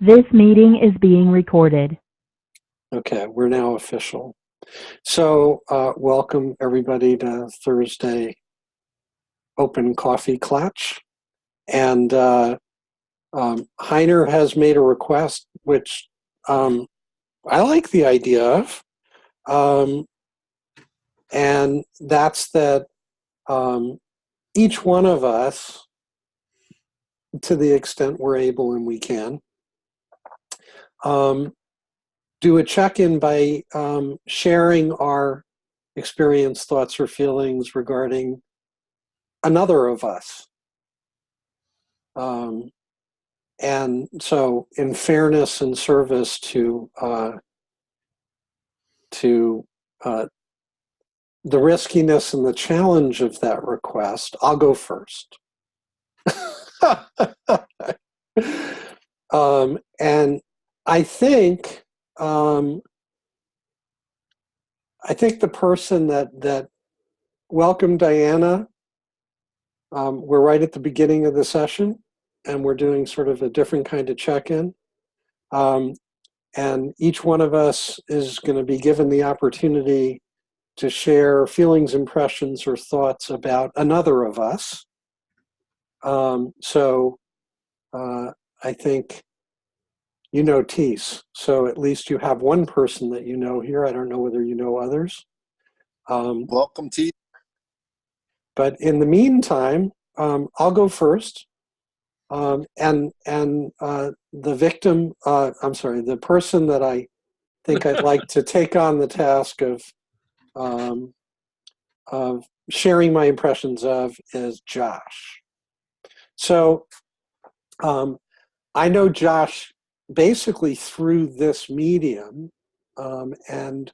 This meeting is being recorded. Okay, we're now official. So welcome everybody to Thursday Open Coffee Klatch. And Heiner has made a request, which I like the idea of. And that's that each one of us, to the extent we're able and we can, do a check-in by sharing our experience, thoughts, or feelings regarding another of us. And so, in fairness and service to the riskiness and the challenge of that request, I'll go first. And I think the person that welcome Diana. We're right at the beginning of the session, and we're doing sort of a different kind of check-in. And each one of us is going to be given the opportunity to share feelings, impressions, or thoughts about another of us. I think you know Tees, so at least you have one person that you know here. I don't know whether you know others. Welcome, Tees. But in the meantime, I'll go first. And the victim, the person that I think I'd like to take on the task of sharing my impressions of is Josh. So I know Josh basically through this medium and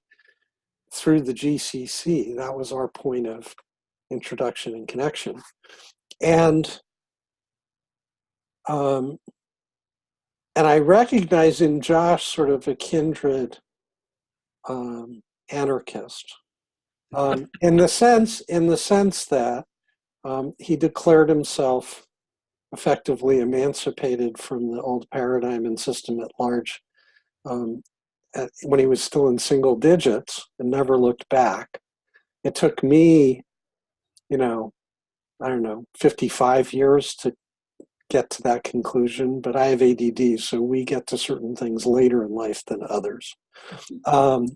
through the GCC. That was our point of introduction and connection. And I recognize in Josh sort of a kindred anarchist, in the sense that he declared himself effectively emancipated from the old paradigm and system at large when he was still in single digits and never looked back. It took me, 55 years to get to that conclusion, but I have ADD, so we get to certain things later in life than others. But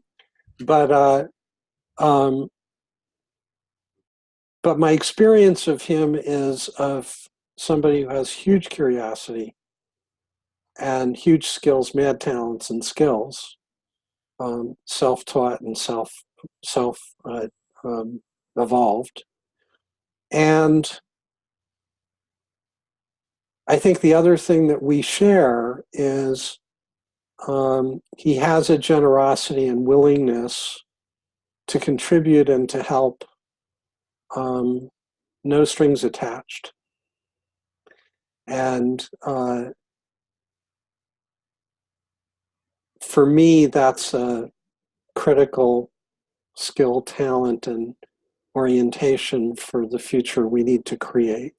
my experience of him is of somebody who has huge curiosity and huge skills, mad talents and skills, self-taught and evolved. And I think the other thing that we share is he has a generosity and willingness to contribute and to help, no strings attached. And for me, that's a critical skill, talent, and orientation for the future we need to create.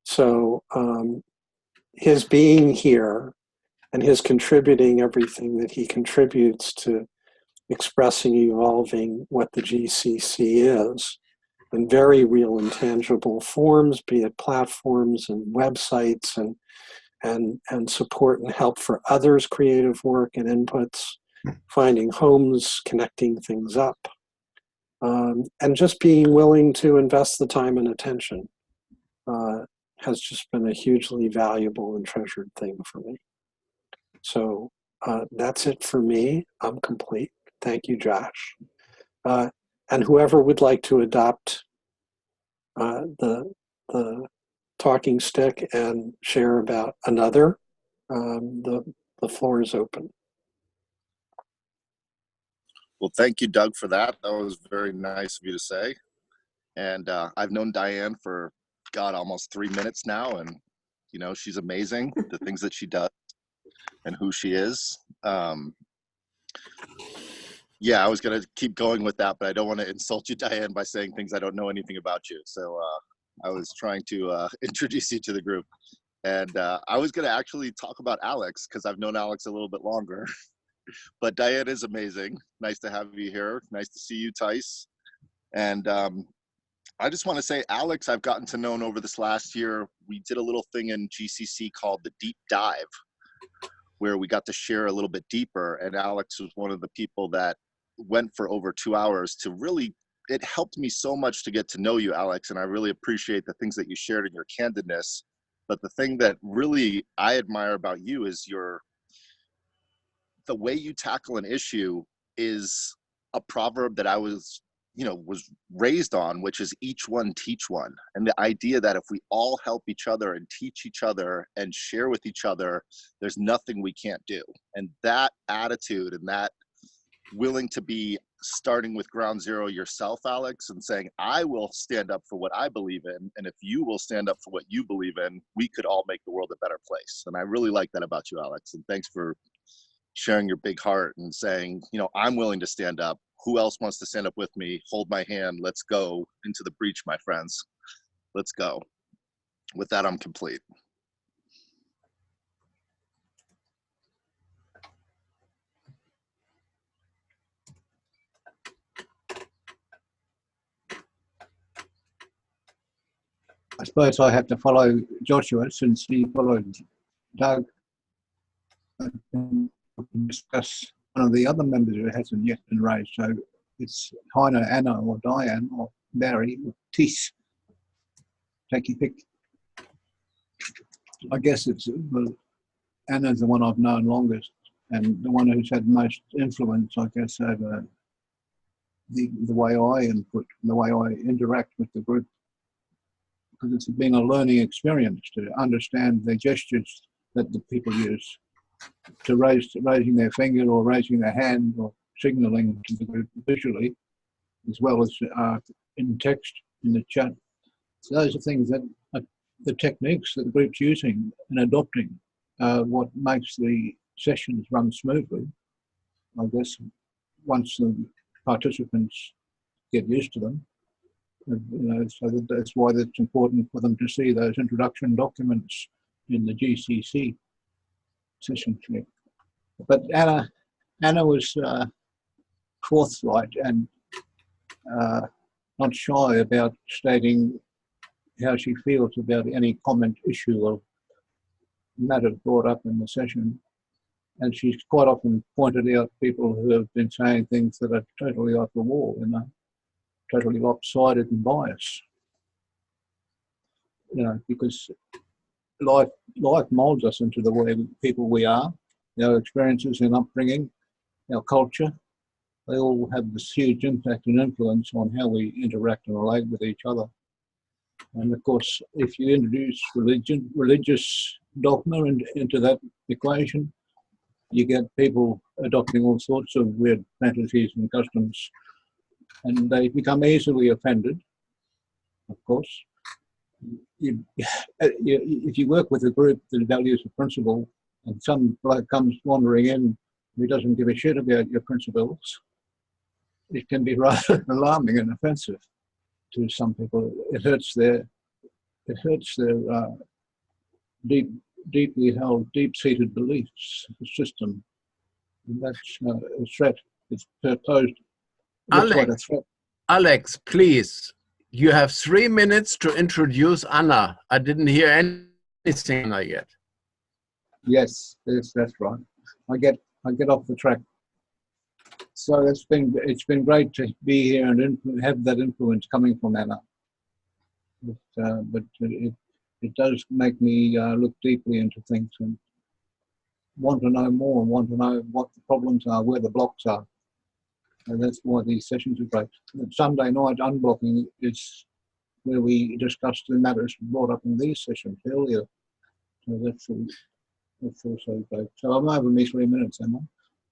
So his being here and his contributing everything that he contributes to expressing, evolving what the GCC is in very real and tangible forms, be it platforms and websites and support and help for others' creative work and inputs, finding homes, connecting things up, and just being willing to invest the time and attention has just been a hugely valuable and treasured thing for me. So that's it for me. I'm complete. Thank you, Josh. And whoever would like to adopt the talking stick and share about another, the floor is open. Well, thank you, Doug, for that. That was very nice of you to say. And I've known Diane for, almost 3 minutes now. And, she's amazing, the things that she does and who she is. Yeah, I was going to keep going with that, but I don't want to insult you, Diane, by saying things I don't know anything about you. So I was trying to introduce you to the group. And I was going to actually talk about Alex because I've known Alex a little bit longer. But Diane is amazing. Nice to have you here. Nice to see you, Tice. And I just want to say, Alex, I've gotten to know over this last year. We did a little thing in GCC called the Deep Dive, where we got to share a little bit deeper. And Alex was one of the people that went for over 2 hours to really, it helped me so much to get to know you, Alex. And I really appreciate the things that you shared in your candidness. But the thing that really I admire about you is the way you tackle an issue is a proverb that I was raised on, which is each one teach one. And the idea that if we all help each other and teach each other and share with each other, there's nothing we can't do. And that attitude and that willing to be starting with ground zero yourself, Alex, and saying, I will stand up for what I believe in. And if you will stand up for what you believe in, we could all make the world a better place. And I really like that about you, Alex. And thanks for sharing your big heart and saying, I'm willing to stand up. Who else wants to stand up with me? Hold my hand. Let's go into the breach, my friends. Let's go. With that, I'm complete. I suppose I have to follow Joshua since he followed Doug and discuss one of the other members who hasn't yet been raised. So it's Heine, Anna, or Diane, or Barry, or Tice. Take your pick. I guess well, Anna's the one I've known longest and the one who's had most influence, I guess, over the way I input, the way I interact with the group. Because it's been a learning experience to understand the gestures that the people use to raising their finger or raising their hand or signaling to the group visually, as well as in text in the chat. So those are things that the techniques that the group's using and adopting what makes the sessions run smoothly. I guess once the participants get used to them. So that's why it's important for them to see those introduction documents in the GCC session. But Anna was forthright and not shy about stating how she feels about any comment, issue, or matter brought up in the session. And she's quite often pointed out people who have been saying things that are totally off the wall, totally lopsided and biased. Because life molds us into the way people we are, our experiences and upbringing, our culture. They all have this huge impact and influence on how we interact and relate with each other. And of course, if you introduce religious dogma into that equation, you get people adopting all sorts of weird fantasies and customs, and they become easily offended, of course. If you work with a group that values a principle and some bloke comes wandering in who doesn't give a shit about your principles, it can be rather alarming and offensive to some people. It hurts their deeply held, deep-seated beliefs system. And that's a threat. It's proposed. Alex, please, you have 3 minutes to introduce Anna. I didn't hear anything Anna yet. Yes, that's right. I get off the track. So it's been great to be here and have that influence coming from Anna. But it does make me look deeply into things and want to know more and want to know what the problems are, where the blocks are. And that's why these sessions are great. And Sunday night unblocking is where we discuss the matters brought up in these sessions earlier. So that's also great. So I'm over me 3 minutes, am I?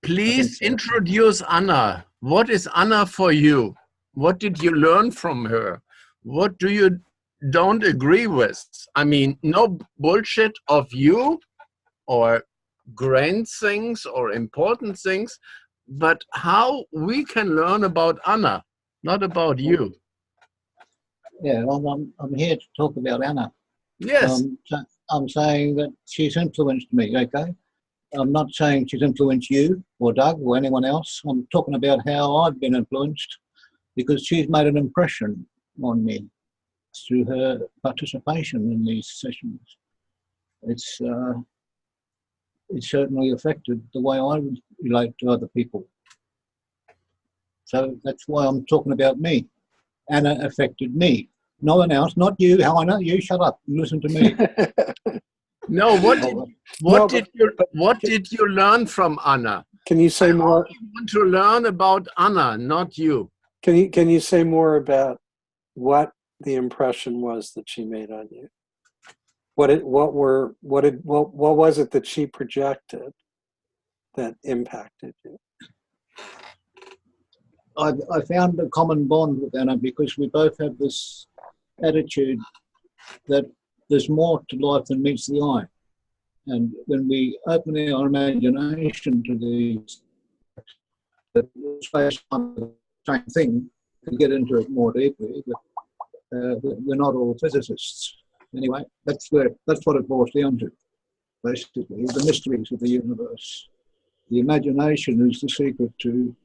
Please introduce Anna. What is Anna for you? What did you learn from her? What do you don't agree with? I mean, no bullshit of you or grand things or important things, but how we can learn about Anna, not about you. Yeah, I'm here to talk about Anna. Yes. I'm saying that she's influenced me, okay? I'm not saying she's influenced you or Doug or anyone else. I'm talking about how I've been influenced because she's made an impression on me through her participation in these sessions. It's certainly affected the way I relate to other people. So that's why I'm talking about me. Anna affected me. No one else, not you, Helena. You shut up and listen to me. No, what did you learn from Anna? Can you say more? I want to learn about Anna, not you. Can you say more about what the impression was that she made on you? What was it that she projected that impacted you? I found a common bond with Anna because we both have this attitude that there's more to life than meets the eye. And when we open our imagination to these, the space time, the same thing, to get into it more deeply, but we're not all physicists. Anyway, that's what it boils down to, basically, the mysteries of the universe. The imagination is the secret to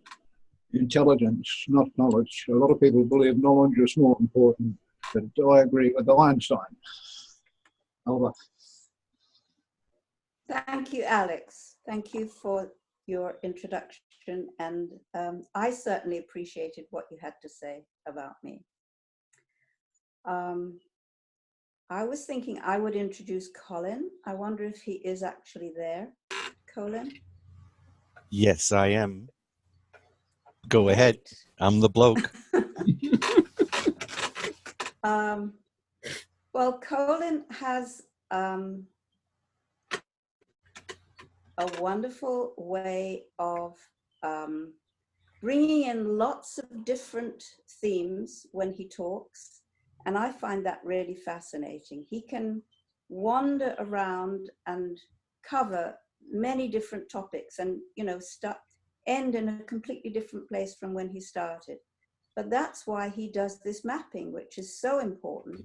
intelligence, not knowledge. A lot of people believe knowledge is more important, but I agree with Einstein. Over. Thank you, Alex. Thank you for your introduction, and I certainly appreciated what you had to say about me. I was thinking I would introduce Colin. I wonder if he is actually there. Colin? Yes, I am. Go ahead. I'm the bloke. Well, Colin has a wonderful way of bringing in lots of different themes when he talks, and I find that really fascinating. He can wander around and cover many different topics and, end in a completely different place from when he started. But that's why he does this mapping, which is so important,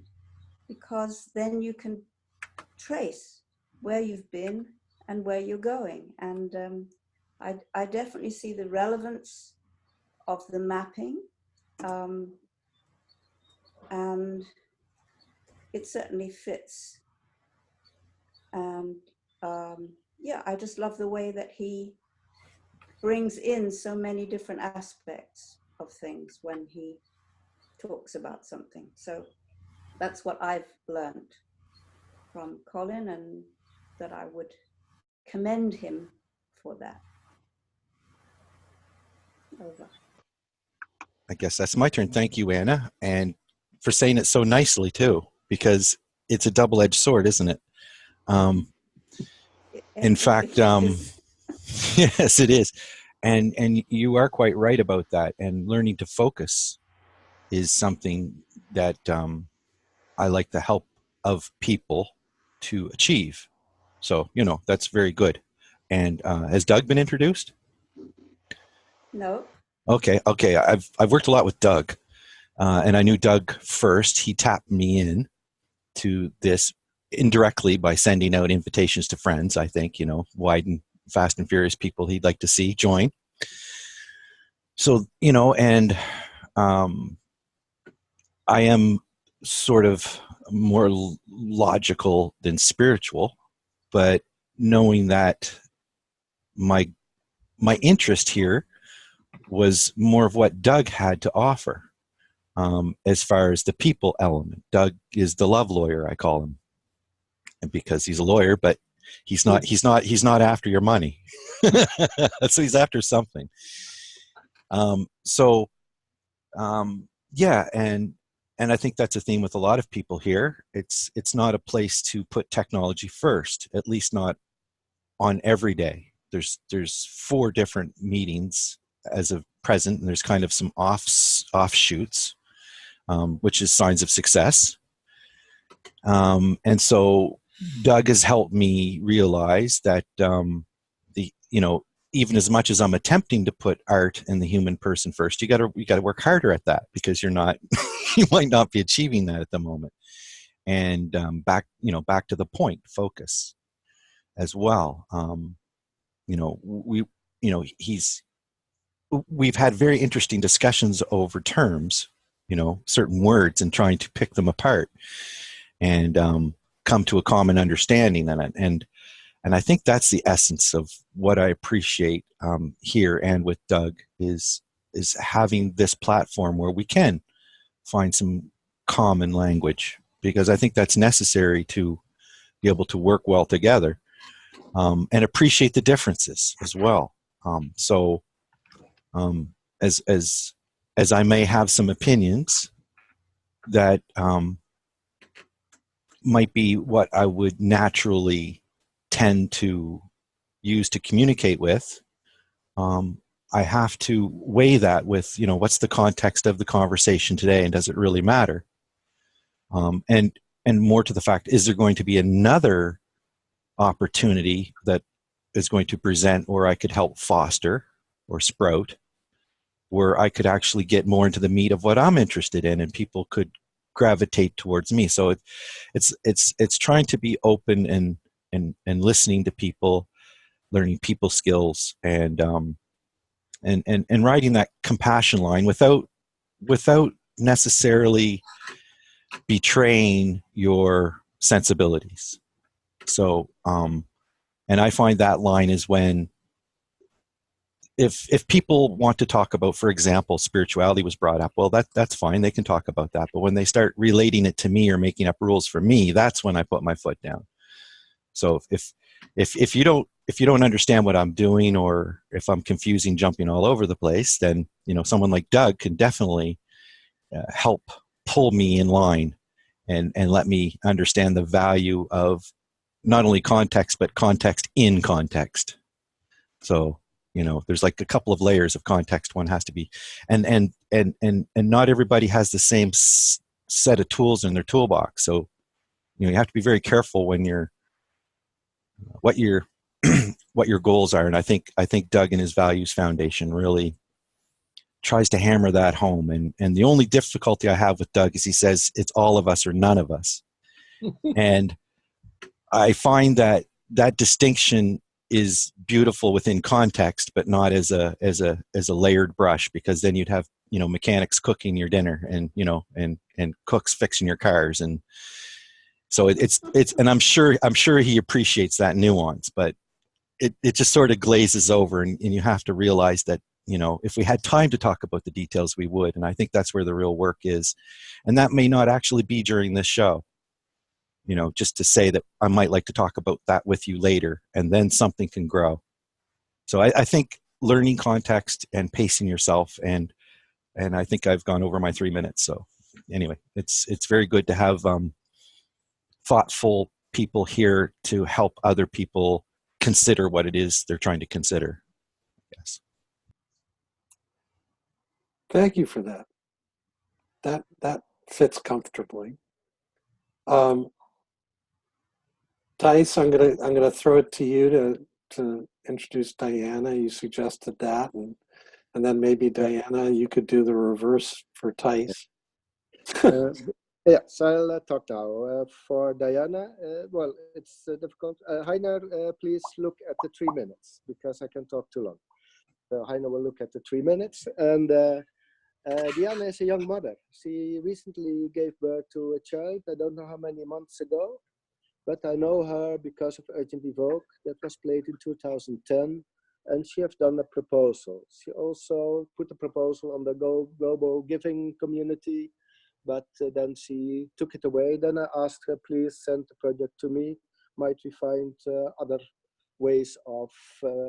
because then you can trace where you've been and where you're going. And I definitely see the relevance of the mapping, and it certainly fits. And yeah, I just love the way that he brings in so many different aspects of things when he talks about something. So that's what I've learned from Colin, and that I would commend him for that. Over. I guess that's my turn. Thank you, Anna, and for saying it so nicely too, because it's a double-edged sword, isn't it? In fact, yes, it is. And you are quite right about that. And learning to focus is something that I like the help of people to achieve. So, that's very good. And has Doug been introduced? No. Okay. I've worked a lot with Doug, and I knew Doug first. He tapped me in to this indirectly by sending out invitations to friends, I think, wide and fast and furious people he'd like to see join. So, and I am sort of more logical than spiritual, but knowing that my interest here was more of what Doug had to offer, as far as the people element. Doug is the love lawyer, I call him, and because he's a lawyer, but he's not after your money. So he's after something. Yeah, and I think that's a theme with a lot of people here. It's not a place to put technology first, at least not on every day. There's 4 different meetings as of present, and there's kind of some offshoots, which is signs of success. And so Doug has helped me realize that even as much as I'm attempting to put art and the human person first, you got to work harder at that, because you might not be achieving that at the moment. and back to the point, focus as well. We've had very interesting discussions over terms, certain words, and trying to pick them apart and come to a common understanding. And I think that's the essence of what I appreciate here and with Doug is having this platform where we can find some common language, because I think that's necessary to be able to work well together and appreciate the differences as well. As I may have some opinions that might be what I would naturally tend to use to communicate with, I have to weigh that with, what's the context of the conversation today, and does it really matter? And more to the fact, is there going to be another opportunity that is going to present, or I could help foster or sprout, where I could actually get more into the meat of what I'm interested in, and people could gravitate towards me. So it's trying to be open and listening to people, learning people skills, and riding that compassion line without necessarily betraying your sensibilities. So and I find that line is when if people want to talk about, for example, spirituality was brought up, well, that's fine, they can talk about that. But when they start relating it to me or making up rules for me, that's when I put my foot down. So if you don't understand what I'm doing, or if I'm confusing, jumping all over the place, then someone like Doug can definitely help pull me in line and let me understand the value of not only context, but context in context. So there's like a couple of layers of context one has to be, and not everybody has the same set of tools in their toolbox. So you have to be very careful when what your goals are. And I think Doug and his Values Foundation really tries to hammer that home. And the only difficulty I have with Doug is he says it's all of us or none of us. And I find that distinction is beautiful within context, but not as a layered brush, because then you'd have mechanics cooking your dinner, and and cooks fixing your cars, and so it's and I'm sure he appreciates that nuance, but it just sort of glazes over, and you have to realize that if we had time to talk about the details, we would. And I think that's where the real work is, and that may not actually be during this show. Just to say that I might like to talk about that with you later, and then something can grow. So I think learning context and pacing yourself, and I think I've gone over my 3 minutes. So anyway, it's very good to have thoughtful people here to help other people consider what it is they're trying to consider. Yes. Thank you for that. That fits comfortably. Thijs, I'm gonna throw it to you to introduce Diana. You suggested that, and then maybe Diana, you could do the reverse for Thijs. Yes, I'll talk now. For Diana, well, it's difficult. Heiner, please look at the 3 minutes, because I can talk too long. So Heiner will look at the 3 minutes. And Diana is a young mother. She recently gave birth to a child. I don't know how many months ago, but I know her because of Urgent Evoke that was played in 2010. And she has done a proposal. She also put a proposal on the global giving community, but then she took it away. Then I asked her, please send the project to me. Might we find other ways of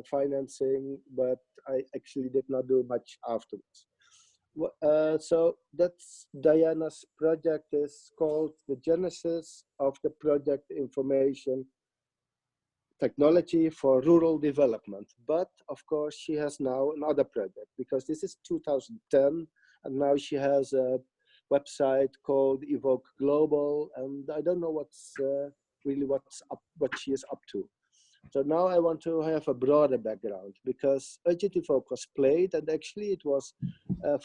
financing? But I actually did not do much afterwards. So that's Diana's project, is called The Genesis of the Project Information Technology for Rural Development. But of course, she has now another project, because this is 2010, and now she has a website called Evoke Global, and I don't know what she is up to. So now I want to have a broader background because UGT Folk was played, and actually it was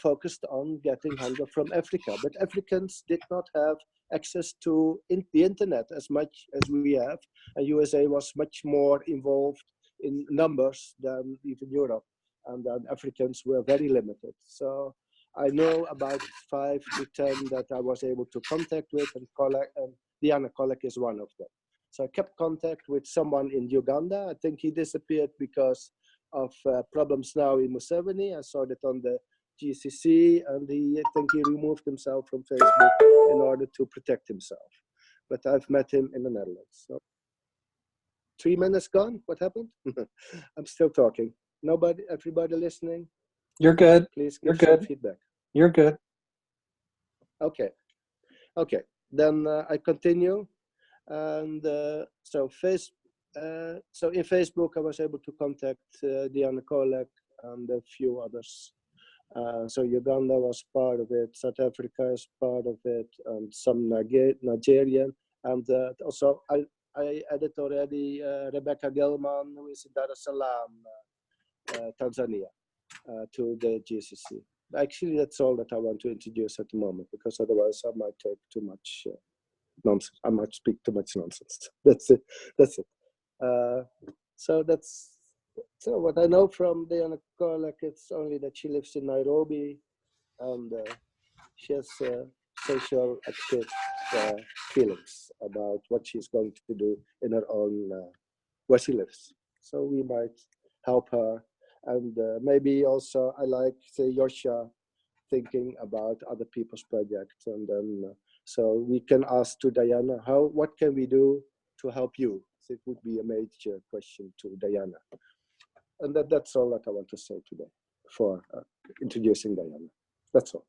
focused on getting hunger from Africa. But Africans did not have access to the internet as much as we have. And USA was much more involved in numbers than even Europe. And then Africans were very limited. So I know about 5 to 10 that I was able to contact with, and Diana Kolek is one of them. So I kept contact with someone in Uganda. I think he disappeared because of problems now in Museveni. I saw that on the GCC, and I think he removed himself from Facebook in order to protect himself. But I've met him in the Netherlands. So 3 minutes gone. What happened? I'm still talking. Nobody, everybody listening? You're good. Please You're give some good. feedback. You're good. Okay. Okay. Then I continue. And so in Facebook, I was able to contact Diana Kolek and a few others. So Uganda was part of it, South Africa is part of it, and some Nigerian. And also I added already Rebecca Gelman, who is in Dar es Salaam, Tanzania, to the GCC. Actually, that's all that I want to introduce at the moment, because otherwise I might take too much nonsense. I might speak too much nonsense. That's it. That's it. So what I know from Diana Kolek, it's only that she lives in Nairobi, and she has social active feelings about what she's going to do in her own where she lives. So we might help her, and maybe also I like, say, Yosha thinking about other people's projects, and then so we can ask to Diana, what can we do to help you? So it would be a major question to Diana. And that's all that I want to say today for introducing Diana. That's all.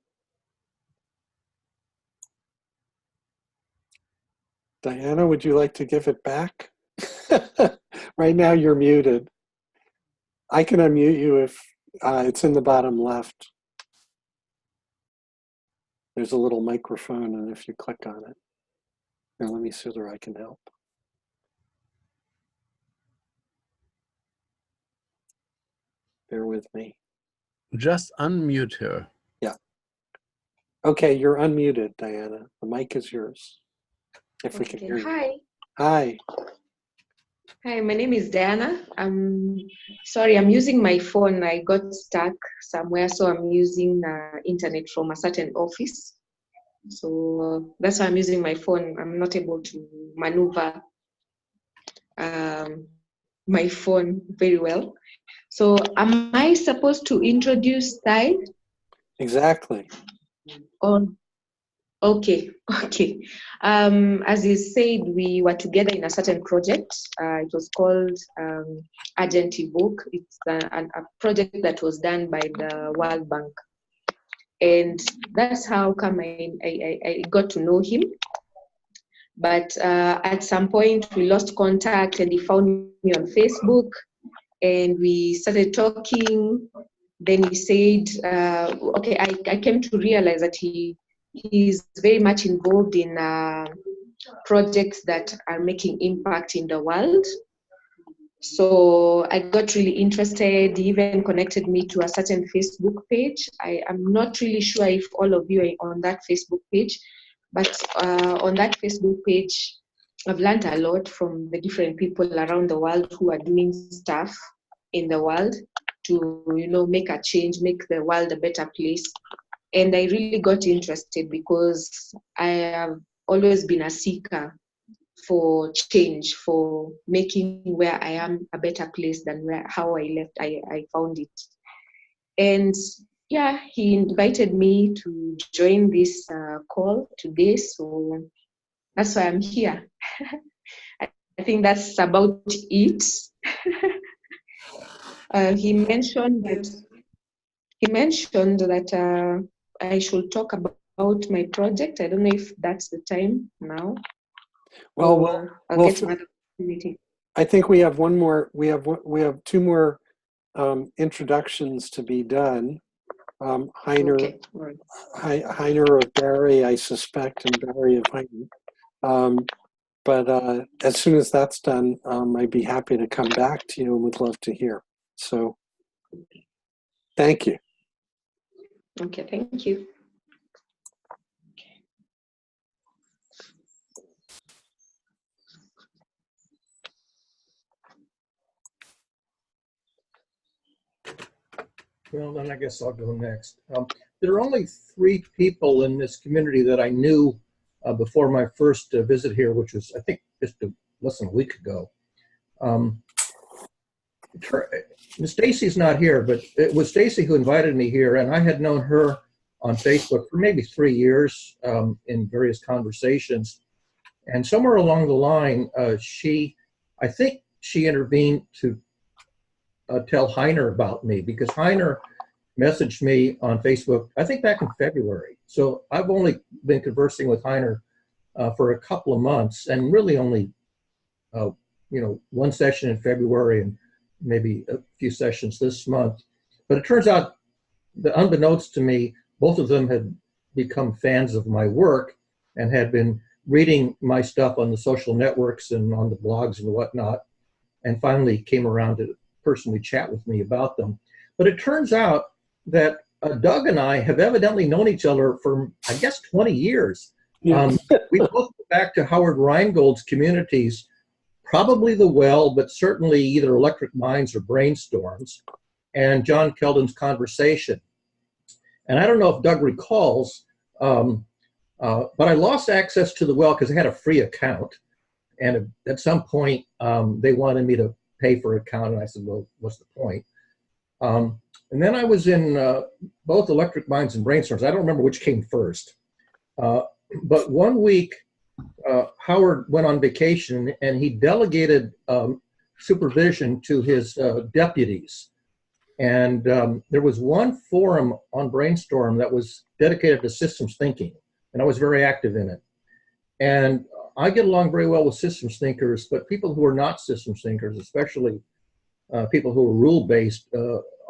Diana, would you like to give it back? Right now you're muted. I can unmute you if it's in the bottom left. There's a little microphone, and if you click on it, here, let me see whether I can help. Bear with me. Just unmute her. Yeah. Okay, you're unmuted, Diana. The mic is yours. If we can hear you. Hi. Hi. Hi, my name is Diana. Sorry, I'm using my phone. I got stuck somewhere, so I'm using internet from a certain office. So that's why I'm using my phone. I'm not able to maneuver my phone very well. So am I supposed to introduce Thai? Exactly. Okay. As you said, we were together in a certain project. It was called Urgent Evoke. It's a project that was done by the World Bank. And that's how come I got to know him. But at some point, we lost contact, and he found me on Facebook, and we started talking. Then he said, okay, I came to realize that he's very much involved in projects that are making impact in the world. So I got really interested. He even connected me to a certain Facebook page. I'm not really sure if all of you are on that Facebook page, but on that Facebook page, I've learned a lot from the different people around the world who are doing stuff in the world to, make a change, make the world a better place. And I really got interested because I have always been a seeker for change, for making where I am a better place than how I left. I found it. And yeah, he invited me to join this call today. So that's why I'm here. I think that's about it. He mentioned that I should talk about my project. I don't know if that's the time now. Well, I'll get another opportunity. I think we have one more. We have two more introductions to be done. Heiner, Okay. Right. Heiner of Barry, I suspect, and Barry of Heiner. but as soon as that's done, I'd be happy to come back to you and would love to hear. So thank you. Okay, thank you. Well, then I guess I'll go next. There are only 3 people in this community that I knew before my first visit here, which was, I think, just less than a week ago. Miss Stacy's not here, but it was Stacy who invited me here, and I had known her on Facebook for maybe 3 years in various conversations. And somewhere along the line, I think she intervened to tell Heiner about me, because Heiner messaged me on Facebook, I think back in February. So I've only been conversing with Heiner for a couple of months, and really only, one session in February and maybe a few sessions this month. But it turns out that unbeknownst to me, both of them had become fans of my work and had been reading my stuff on the social networks and on the blogs and whatnot, and finally came around to personally chat with me about them. But it turns out that Doug and I have evidently known each other for, I guess, 20 years. We both go back to Howard Rheingold's communities, probably the Well, but certainly either Electric Minds or Brainstorms, and John Keldon's Conversation. And I don't know if Doug recalls, but I lost access to the Well because I had a free account. And at some point, they wanted me to pay for an account, and I said, well, what's the point? And then I was in both Electric Minds and Brainstorms. I don't remember which came first. But one week, Howard went on vacation, and he delegated supervision to his deputies. And there was one forum on Brainstorm that was dedicated to systems thinking, and I was very active in it. And I get along very well with systems thinkers, but people who are not systems thinkers, especially people who are rule-based,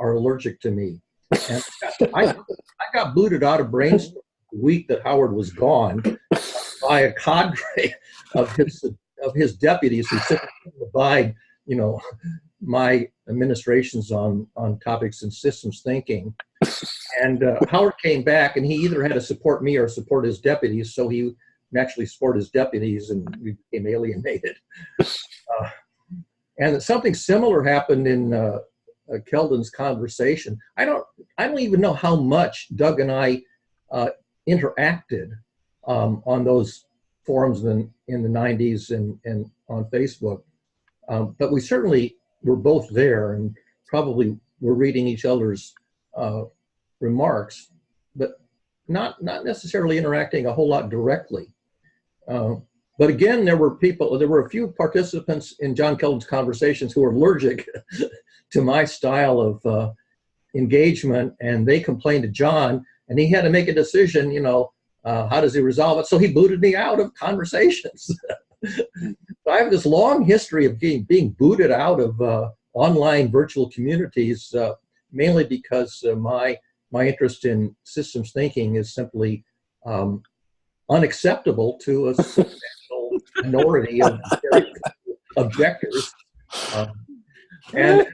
are allergic to me. And I got booted out of Brainstorm the week that Howard was gone by a cadre of his deputies who simply couldn't abide, my administrations on topics in systems thinking. And Howard came back, and he either had to support me or support his deputies, so he naturally support his deputies, and we became alienated. And something similar happened in Keldon's Conversation. I don't even know how much Doug and I interacted on those forums in the 90s and on Facebook. But we certainly were both there and probably were reading each other's remarks, but not necessarily interacting a whole lot directly. But again, there were a few participants in John Keldon's Conversations who were allergic to my style of engagement, and they complained to John, and he had to make a decision, how does he resolve it? So he booted me out of Conversations. So I have this long history of being booted out of online virtual communities, mainly because my interest in systems thinking is simply unacceptable to a substantial minority of objectors. And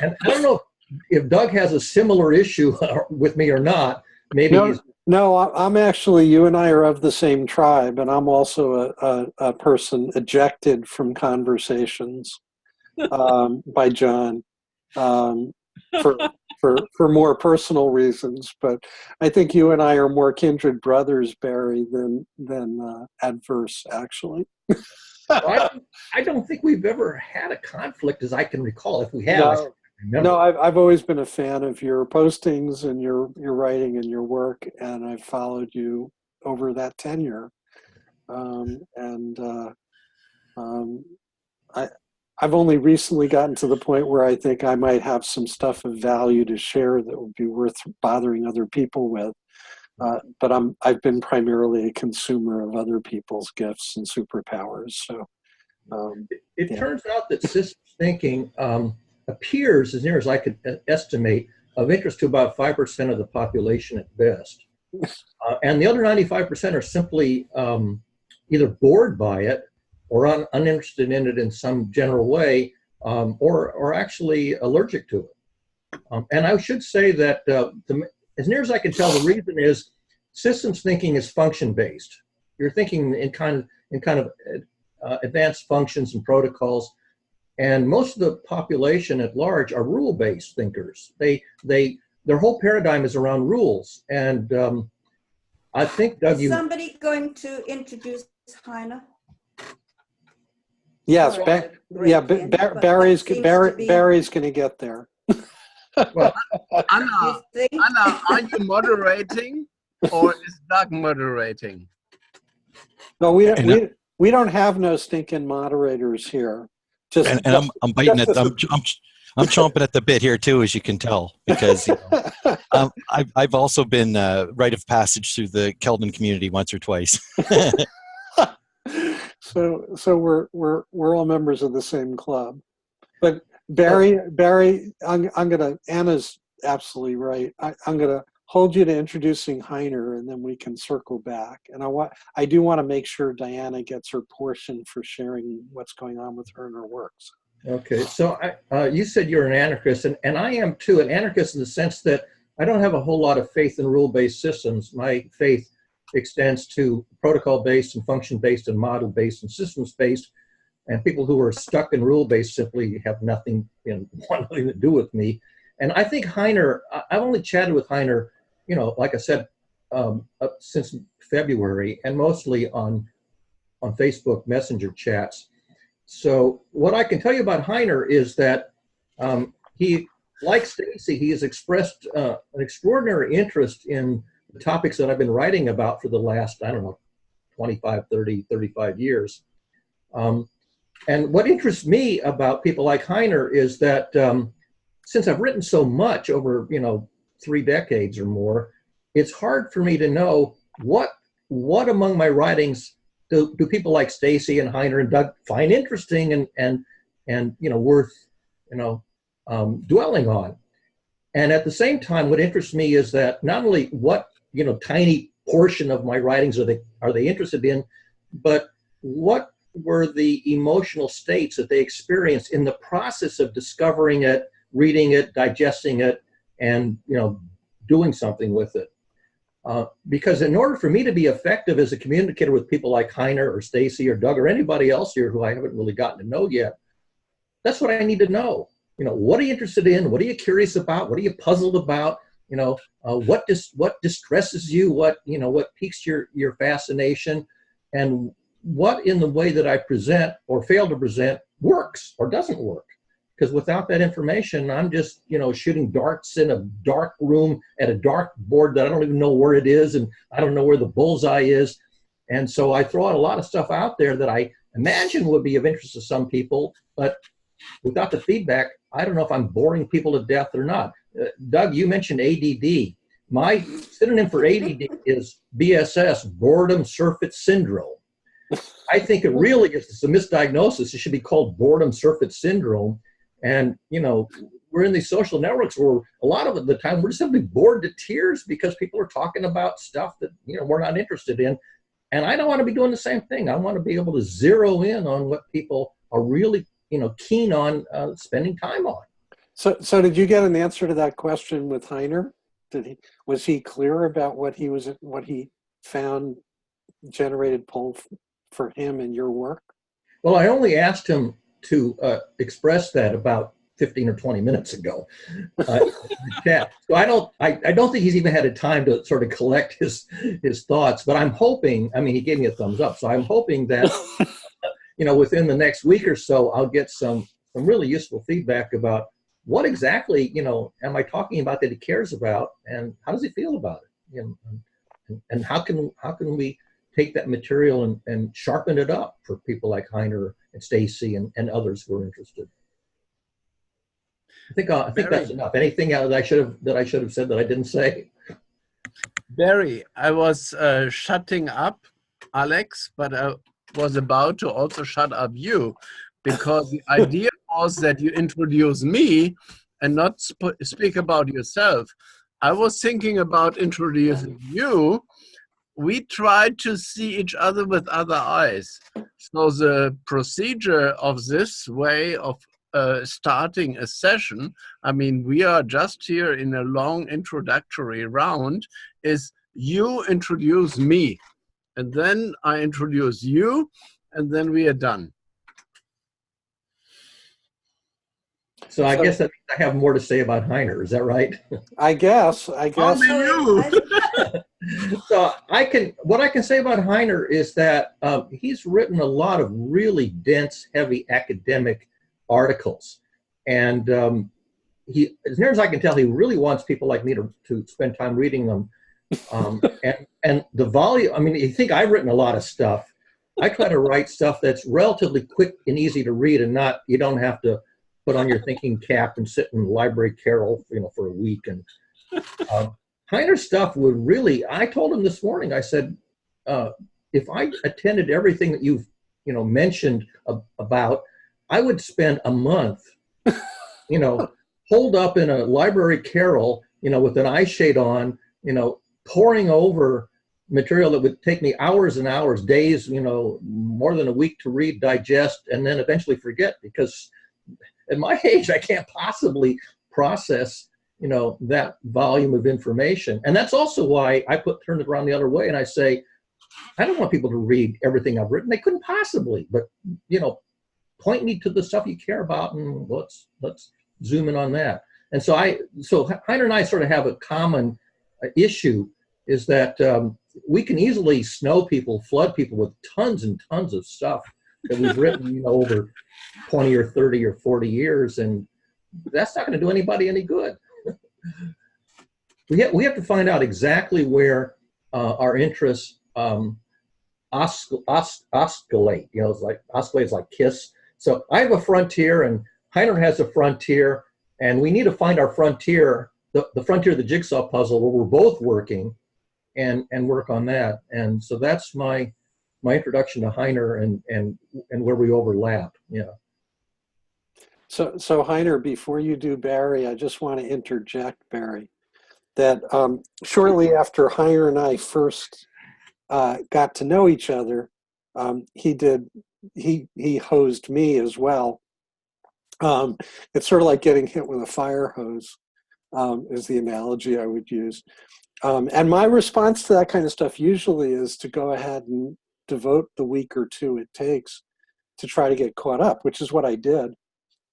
I don't know if Doug has a similar issue with me or not. Maybe No, I'm actually, you and I are of the same tribe, and I'm also a person ejected from Conversations by John for more personal reasons. But I think you and I are more kindred brothers, Barry, than adverse, actually. I don't think we've ever had a conflict, as I can recall. If we have, no, I've always been a fan of your postings and your writing and your work, and I've followed you over that tenure. I've only recently gotten to the point where I think I might have some stuff of value to share that would be worth bothering other people with. But I've been primarily a consumer of other people's gifts and superpowers. So it turns out that systems thinking appears, as near as I could estimate, of interest to about 5% of the population at best. And the other 95% are simply either bored by it or uninterested in it in some general way, or actually allergic to it. And I should say that as near as I can tell, the reason is systems thinking is function-based. You're thinking in kind of advanced functions and protocols, and most of the population at large are rule-based thinkers. Their whole paradigm is around rules, and I think, Doug, Is somebody going to introduce Heiner? Yes, Sorry to break yeah, in, but that seems to be- Barry's going to get there. Well, Anna, You think? Anna, are you moderating or is Doug moderating? No, we And, we don't have no stinking moderators here. Just and I'm biting at I'm chomping at the bit here too, as you can tell, because I've also been rite of passage through the Kelvin community once or twice. So we're all members of the same club. But Barry, Anna's absolutely right. I'm gonna hold you to introducing Heiner, and then we can circle back. And I do want to make sure Diana gets her portion for sharing what's going on with her and her works. okay, so you said you're an anarchist, and I am too, an anarchist in the sense that I don't have a whole lot of faith in rule-based systems. My faith extends to protocol-based and function-based and model-based and systems-based, and people who are stuck in rule-based simply have nothing to do with me. And I think Heiner, I've only chatted with Heiner, like I said, since February, and mostly on Facebook Messenger chats. So what I can tell you about Heiner is that he, like Stacy, he has expressed an extraordinary interest in the topics that I've been writing about for the last, 25, 30, 35 years. And what interests me about people like Heiner is that since I've written so much over, 3 decades or more, it's hard for me to know what among my writings do people like Stacy and Heiner and Doug find interesting and worth dwelling on. And at the same time, what interests me is that not only what tiny portion of my writings are they interested in, but what were the emotional states that they experienced in the process of discovering it, reading it, digesting it, and doing something with it. Because in order for me to be effective as a communicator with people like Heiner or Stacy or Doug or anybody else here who I haven't really gotten to know yet, that's what I need to know. What are you interested in? What are you curious about? What are you puzzled about? What distresses you? What piques your fascination? And what in the way that I present or fail to present works or doesn't work? Because without that information, I'm just, shooting darts in a dark room at a dark board that I don't even know where it is, and I don't know where the bullseye is. And so I throw out a lot of stuff out there that I imagine would be of interest to some people, but without the feedback, I don't know if I'm boring people to death or not. Doug, you mentioned ADD. My synonym for ADD is BSS, boredom surfeit syndrome. I think it really is. It's a misdiagnosis. It should be called boredom surfeit syndrome. And, we're in these social networks where a lot of the time we're simply bored to tears because people are talking about stuff that, we're not interested in. And I don't want to be doing the same thing. I want to be able to zero in on what people are really, keen on spending time on. So did you get an answer to that question with Heiner? Was he clear about what he found generated pull for him in your work? Well, I only asked him to express that about 15 or 20 minutes ago. So I don't think he's even had a time to sort of collect his thoughts, but I'm hoping, he gave me a thumbs up. So I'm hoping that, within the next week or so, I'll get some really useful feedback about what exactly, am I talking about that he cares about, and how does he feel about it? And how can we take that material and sharpen it up for people like Heiner and Stacy and others who are interested. I think that's enough. Anything that I should have said that I didn't say? Barry, I was shutting up Alex, but I was about to also shut up you, because the idea was that you introduce me and not speak about yourself. I was thinking about introducing you we try to see each other with other eyes. So the procedure of this way of starting a session, I mean, we are just here in a long introductory round, is you introduce me, and then I introduce you, and then we are done. So I guess that I have more to say about Heiner. Is that right? I guess. Only you. So what I can say about Heiner is that he's written a lot of really dense, heavy academic articles. And he, as near as I can tell, he really wants people like me to spend time reading them. And the volume, I mean, you think I've written a lot of stuff. I try to write stuff that's relatively quick and easy to read, and not, you don't have to put on your thinking cap and sit in Library Carol, for a week. And Heiner's stuff would really, I told him this morning, I said, if I attended everything that you've, mentioned about, I would spend a month, holed up in a Library Carol, with an eye shade on, poring over material that would take me hours and hours, days, more than a week to read, digest, and then eventually forget, because at my age, I can't possibly process, that volume of information. And that's also why I turn it around the other way and I say, I don't want people to read everything I've written. They couldn't possibly, but, point me to the stuff you care about, and let's zoom in on that. And so Heiner and I sort of have a common issue, is that we can easily flood people with tons and tons of stuff that we've written, over 20 or 30 or 40 years, and that's not going to do anybody any good. We have to find out exactly where our interests oscillate. It's like oscillate is like kiss. So I have a frontier, and Heiner has a frontier, and we need to find our frontier, the frontier of the jigsaw puzzle, where we're both working, and work on that. And so that's my introduction to Heiner and where we overlap. Yeah. So Heiner, before you do Barry, I just want to interject, Barry, that shortly after Heiner and I first got to know each other, he hosed me as well. It's sort of like getting hit with a fire hose, is the analogy I would use. And my response to that kind of stuff usually is to go ahead and devote the week or two it takes to try to get caught up, which is what I did.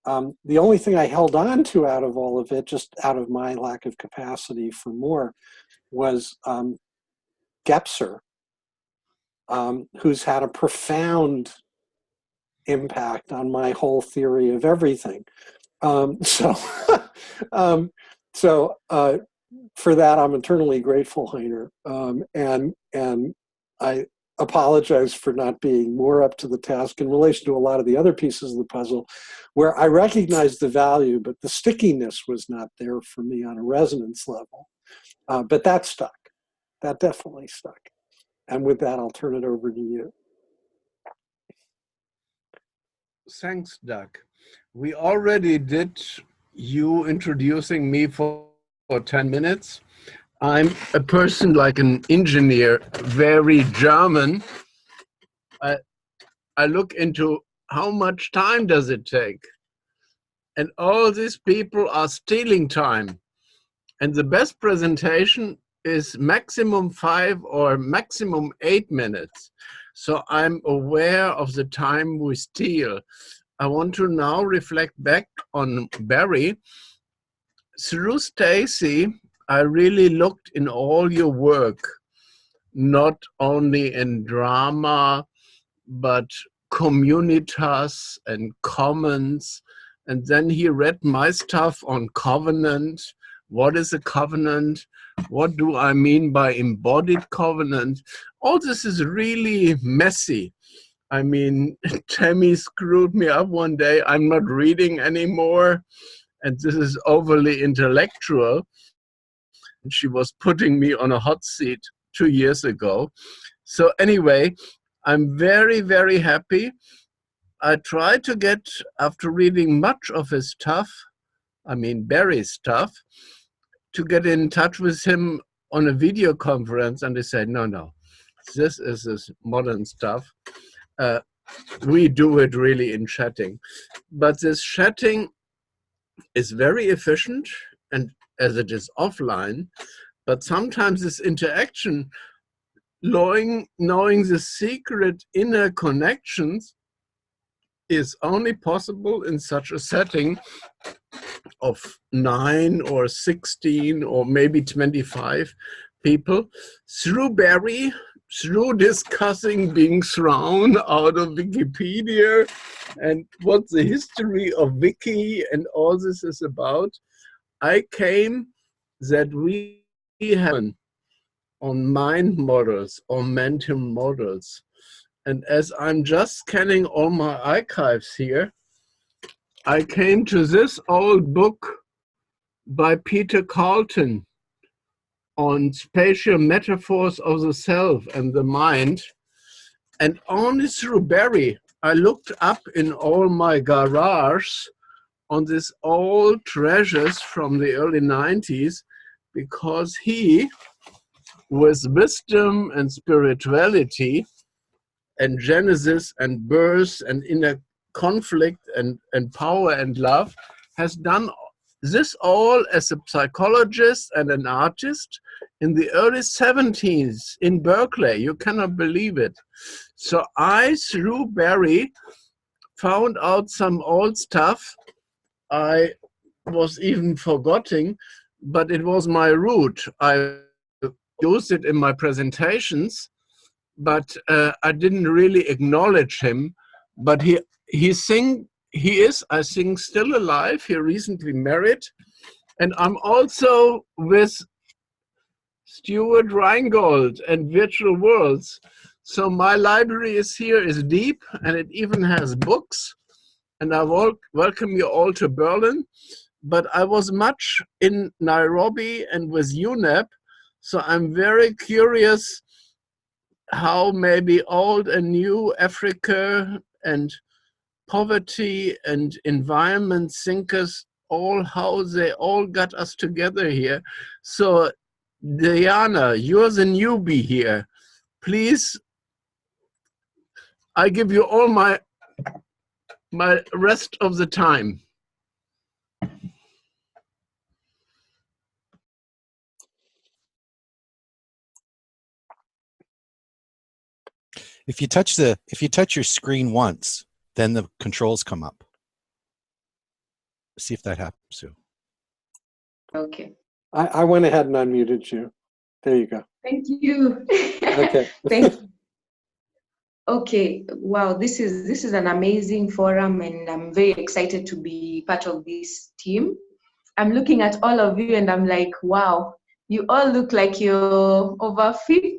The only thing I held on to out of all of it, just out of my lack of capacity for more, was Gebser, who's had a profound impact on my whole theory of everything. So for that, I'm eternally grateful, Heiner. And I apologize for not being more up to the task in relation to a lot of the other pieces of the puzzle, where I recognized the value, but the stickiness was not there for me on a resonance level. But that stuck. That definitely stuck. And with that, I'll turn it over to you. Thanks, Doug. We already did you introducing me for 10 minutes. I'm a person like an engineer, very German. I look into how much time does it take? And all these people are stealing time. And the best presentation is maximum 5 or maximum 8 minutes. So I'm aware of the time we steal. I want to now reflect back on Barry. Through Stacy, I really looked in all your work, not only in drama, but communitas and commons. And then he read my stuff on covenant. What is a covenant? What do I mean by embodied covenant? All this is really messy. I mean, Tammy screwed me up one day. I'm not reading anymore. And this is overly intellectual. And she was putting me on a hot seat 2 years ago. So anyway, I'm very, very happy. I tried to get, after reading much of his stuff, I mean Barry's stuff, to get in touch with him on a video conference, and they said, no, this is this modern stuff. We do it really in chatting. But this chatting is very efficient, and as it is offline, but sometimes this interaction, knowing the secret inner connections, is only possible in such a setting of 9 or 16 or maybe 25 people through Barry, through discussing being thrown out of Wikipedia and what the history of Wiki and all this is about. I came that we have on mind models, on Mentium models. And as I'm just scanning all my archives here, I came to this old book by Peter Carlton on spatial metaphors of the self and the mind. And only through Barry, I looked up in all my garage on these old treasures from the early 90s, because he, with wisdom and spirituality and genesis and birth and inner conflict and power and love, has done this all as a psychologist and an artist in the early 70s in Berkeley. You cannot believe it. So I, through Barry, found out some old stuff I was even forgetting, but it was my root. I used it in my presentations, but I didn't really acknowledge him. But he is, I think, still alive. He recently married. And I'm also with Stuart Reingold and Virtual Worlds. So my library is deep, and it even has books. And I welcome you all to Berlin. But I was much in Nairobi and with UNEP. So I'm very curious how maybe old and new Africa and poverty and environment thinkers, how they all got us together here. So Diana, you're the newbie here. Please, I give you all my rest of the time. If you touch your screen once, then the controls come up. See if that happens too. Okay. I went ahead and unmuted you. There you go. Thank you. Okay. Thank you. Okay. Wow, this is an amazing forum, and I'm very excited to be part of this team. I'm looking at all of you and I'm like, wow, you all look like you're over 50.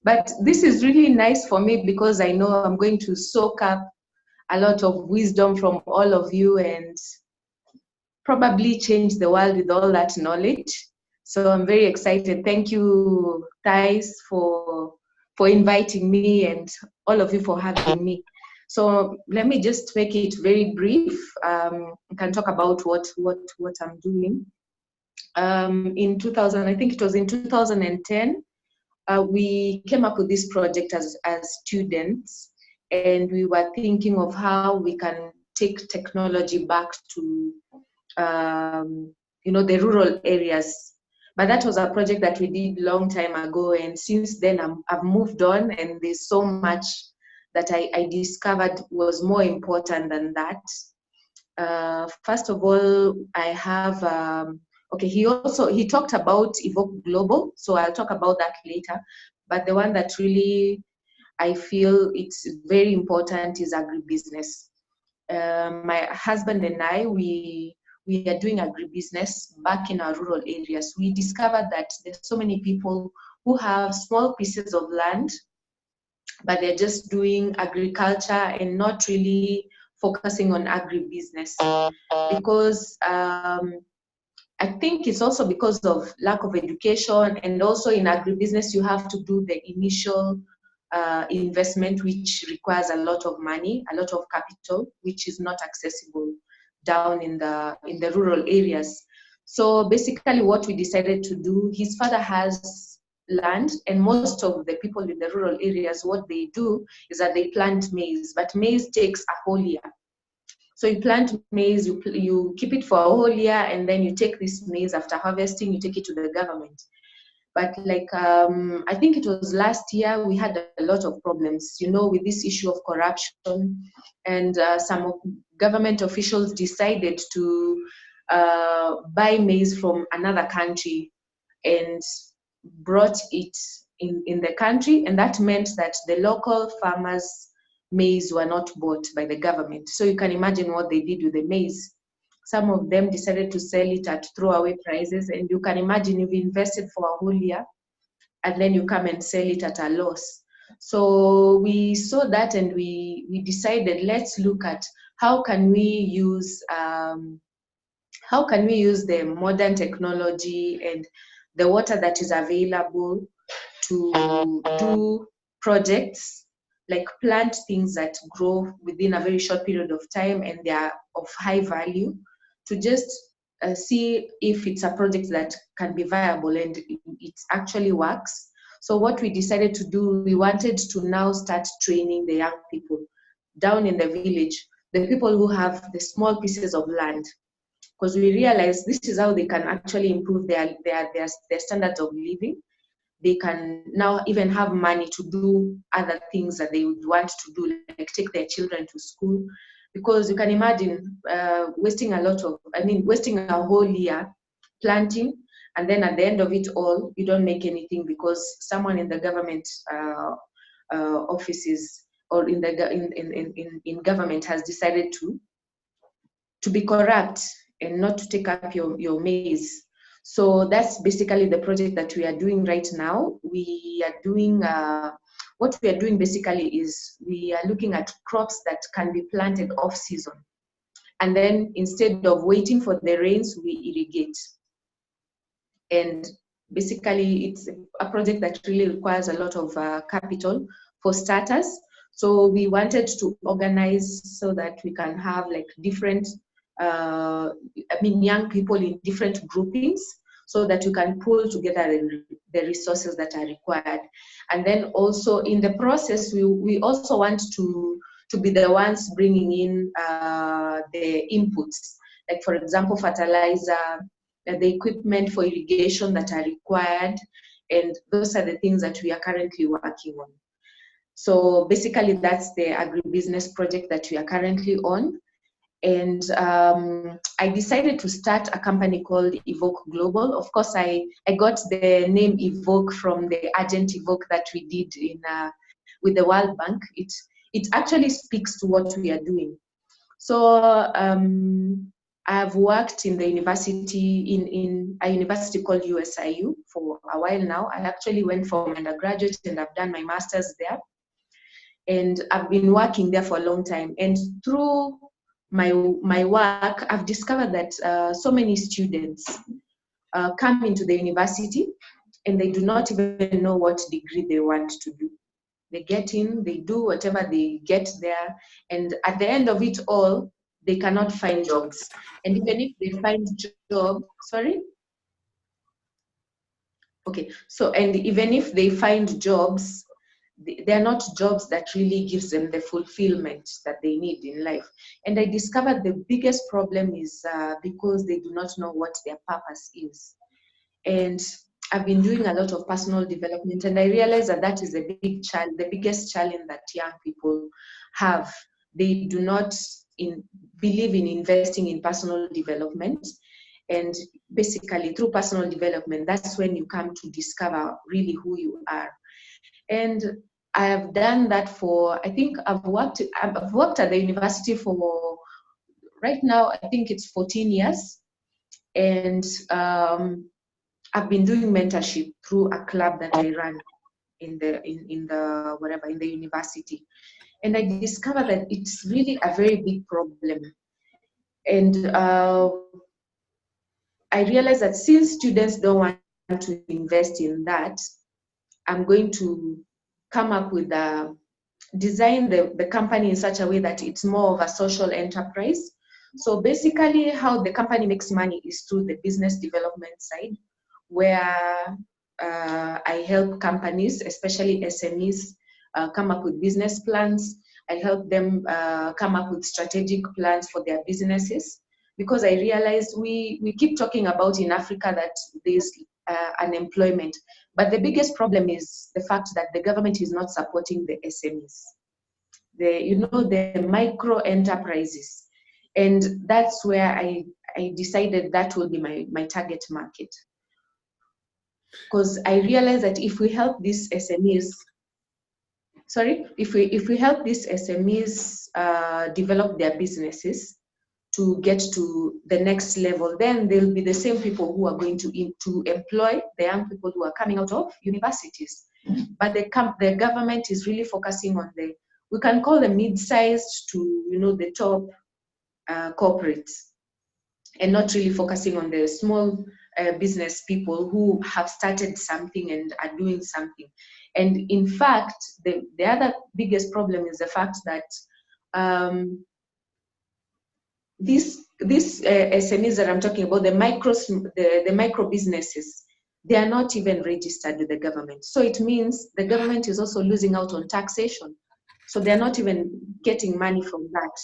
But this is really nice for me because I know I'm going to soak up a lot of wisdom from all of you and probably change the world with all that knowledge. So I'm very excited. Thank you, Thais, for inviting me, and all of you for having me. So let me just make it very brief. I can talk about what I'm doing. In 2000, I think it was in 2010, we came up with this project as students, and we were thinking of how we can take technology back to the rural areas. But that was a project that we did long time ago, and since then I've moved on, and there's so much that I discovered was more important than that. First of all, I have he talked about Evoke Global, so I'll talk about that later. But the one that really I feel it's very important is agribusiness. My husband and I, we are doing agribusiness back in our rural areas. We discovered that there's so many people who have small pieces of land, but they're just doing agriculture and not really focusing on agribusiness, because I think it's also because of lack of education, and also in agribusiness you have to do the initial investment, which requires a lot of money, a lot of capital, which is not accessible down in the rural areas. So basically what we decided to do, his father has land, and most of the people in the rural areas, what they do is that they plant maize, but maize takes a whole year. So you plant maize, you keep it for a whole year, and then you take this maize after harvesting, you take it to the government. But like, I think it was last year, we had a lot of problems, you know, with this issue of corruption, and some government officials decided to buy maize from another country and brought it in the country, and that meant that the local farmers' maize were not bought by the government. So you can imagine what they did with the maize. Some of them decided to sell it at throwaway prices, and you can imagine you've invested for a whole year and then you come and sell it at a loss. So we saw that, and we decided, let's look at how can we use the modern technology and the water that is available to do projects, like plant things that grow within a very short period of time and they are of high value, to just see if it's a project that can be viable and it actually works. So what we decided to do, we wanted to now start training the young people down in the village, the people who have the small pieces of land, because we realized this is how they can actually improve their standards of living. They can now even have money to do other things that they would want to do, like take their children to school. Because you can imagine wasting a whole year planting, and then at the end of it all, you don't make anything because someone in the government offices or in government has decided to be corrupt and not to take up your maize. So that's basically the project that we are doing right now. We are doing, what we are doing basically is we are looking at crops that can be planted off season. And then instead of waiting for the rains, we irrigate. And basically it's a project that really requires a lot of capital for starters. So we wanted to organize so that we can have like different young people in different groupings, so that you can pull together the resources that are required. And then also in the process, we also want to be the ones bringing in the inputs, like for example, fertilizer, the equipment for irrigation that are required, and those are the things that we are currently working on. So basically that's the agribusiness project that we are currently on. And I decided to start a company called Evoke Global. Of course, I got the name Evoke from the Agent Evoke that we did with the World Bank. It actually speaks to what we are doing. So I've worked in the university, in a university called USIU for a while now. I actually went for my undergraduate and I've done my master's there. And I've been working there for a long time. And through my work, I've discovered that so many students come into the university and they do not even know what degree they want to do. They get in, they do whatever they get there, and at the end of it all, they cannot find jobs. And even if they find jobs, and even if they find jobs, they're not jobs that really gives them the fulfillment that they need in life. And I discovered the biggest problem is because they do not know what their purpose is. And I've been doing a lot of personal development, and I realized that that is the biggest challenge that young people have. They do not believe in investing in personal development. And basically through personal development, that's when you come to discover really who you are. And I have done that for, I think I've worked at the university for, right now, I think it's 14 years. And I've been doing mentorship through a club that I run in the university. And I discovered that it's really a very big problem. And I realized that since students don't want to invest in that, I'm going to come up with design the company in such a way that it's more of a social enterprise. So basically how the company makes money is through the business development side, where I help companies, especially SMEs, come up with business plans. I help them come up with strategic plans for their businesses, because I realized we keep talking about in Africa that there's unemployment, but the biggest problem is the fact that the government is not supporting the SMEs, the micro enterprises. And that's where I decided that will be my target market. Because I realized that if we help these SMEs, if we help these SMEs develop their businesses to get to the next level, then they'll be the same people who are going to employ the young people who are coming out of universities. But the government is really focusing on we can call them mid-sized to the top corporates, and not really focusing on the small business people who have started something and are doing something. And in fact, the other biggest problem is the fact that these SMEs that I'm talking about, the micro businesses, they are not even registered with the government. So it means the government is also losing out on taxation. So they're not even getting money from that.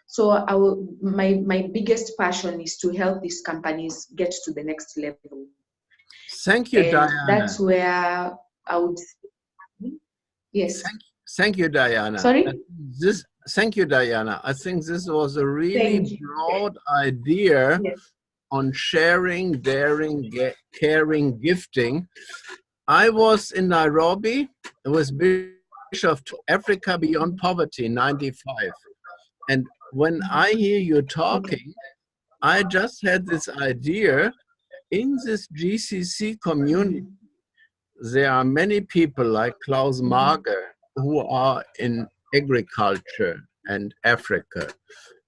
So my biggest passion is to help these companies get to the next level. Thank you, And Diana. that's where I would. Yes. Thank you, Diana. Sorry? Thank you, Diana. I think this was a really broad idea on sharing, daring, caring, gifting. I was in Nairobi. It was Bishop to Africa Beyond Poverty, 95. And when I hear you talking, I just had this idea. In this GCC community, there are many people like Klaus Mager who are in agriculture and Africa,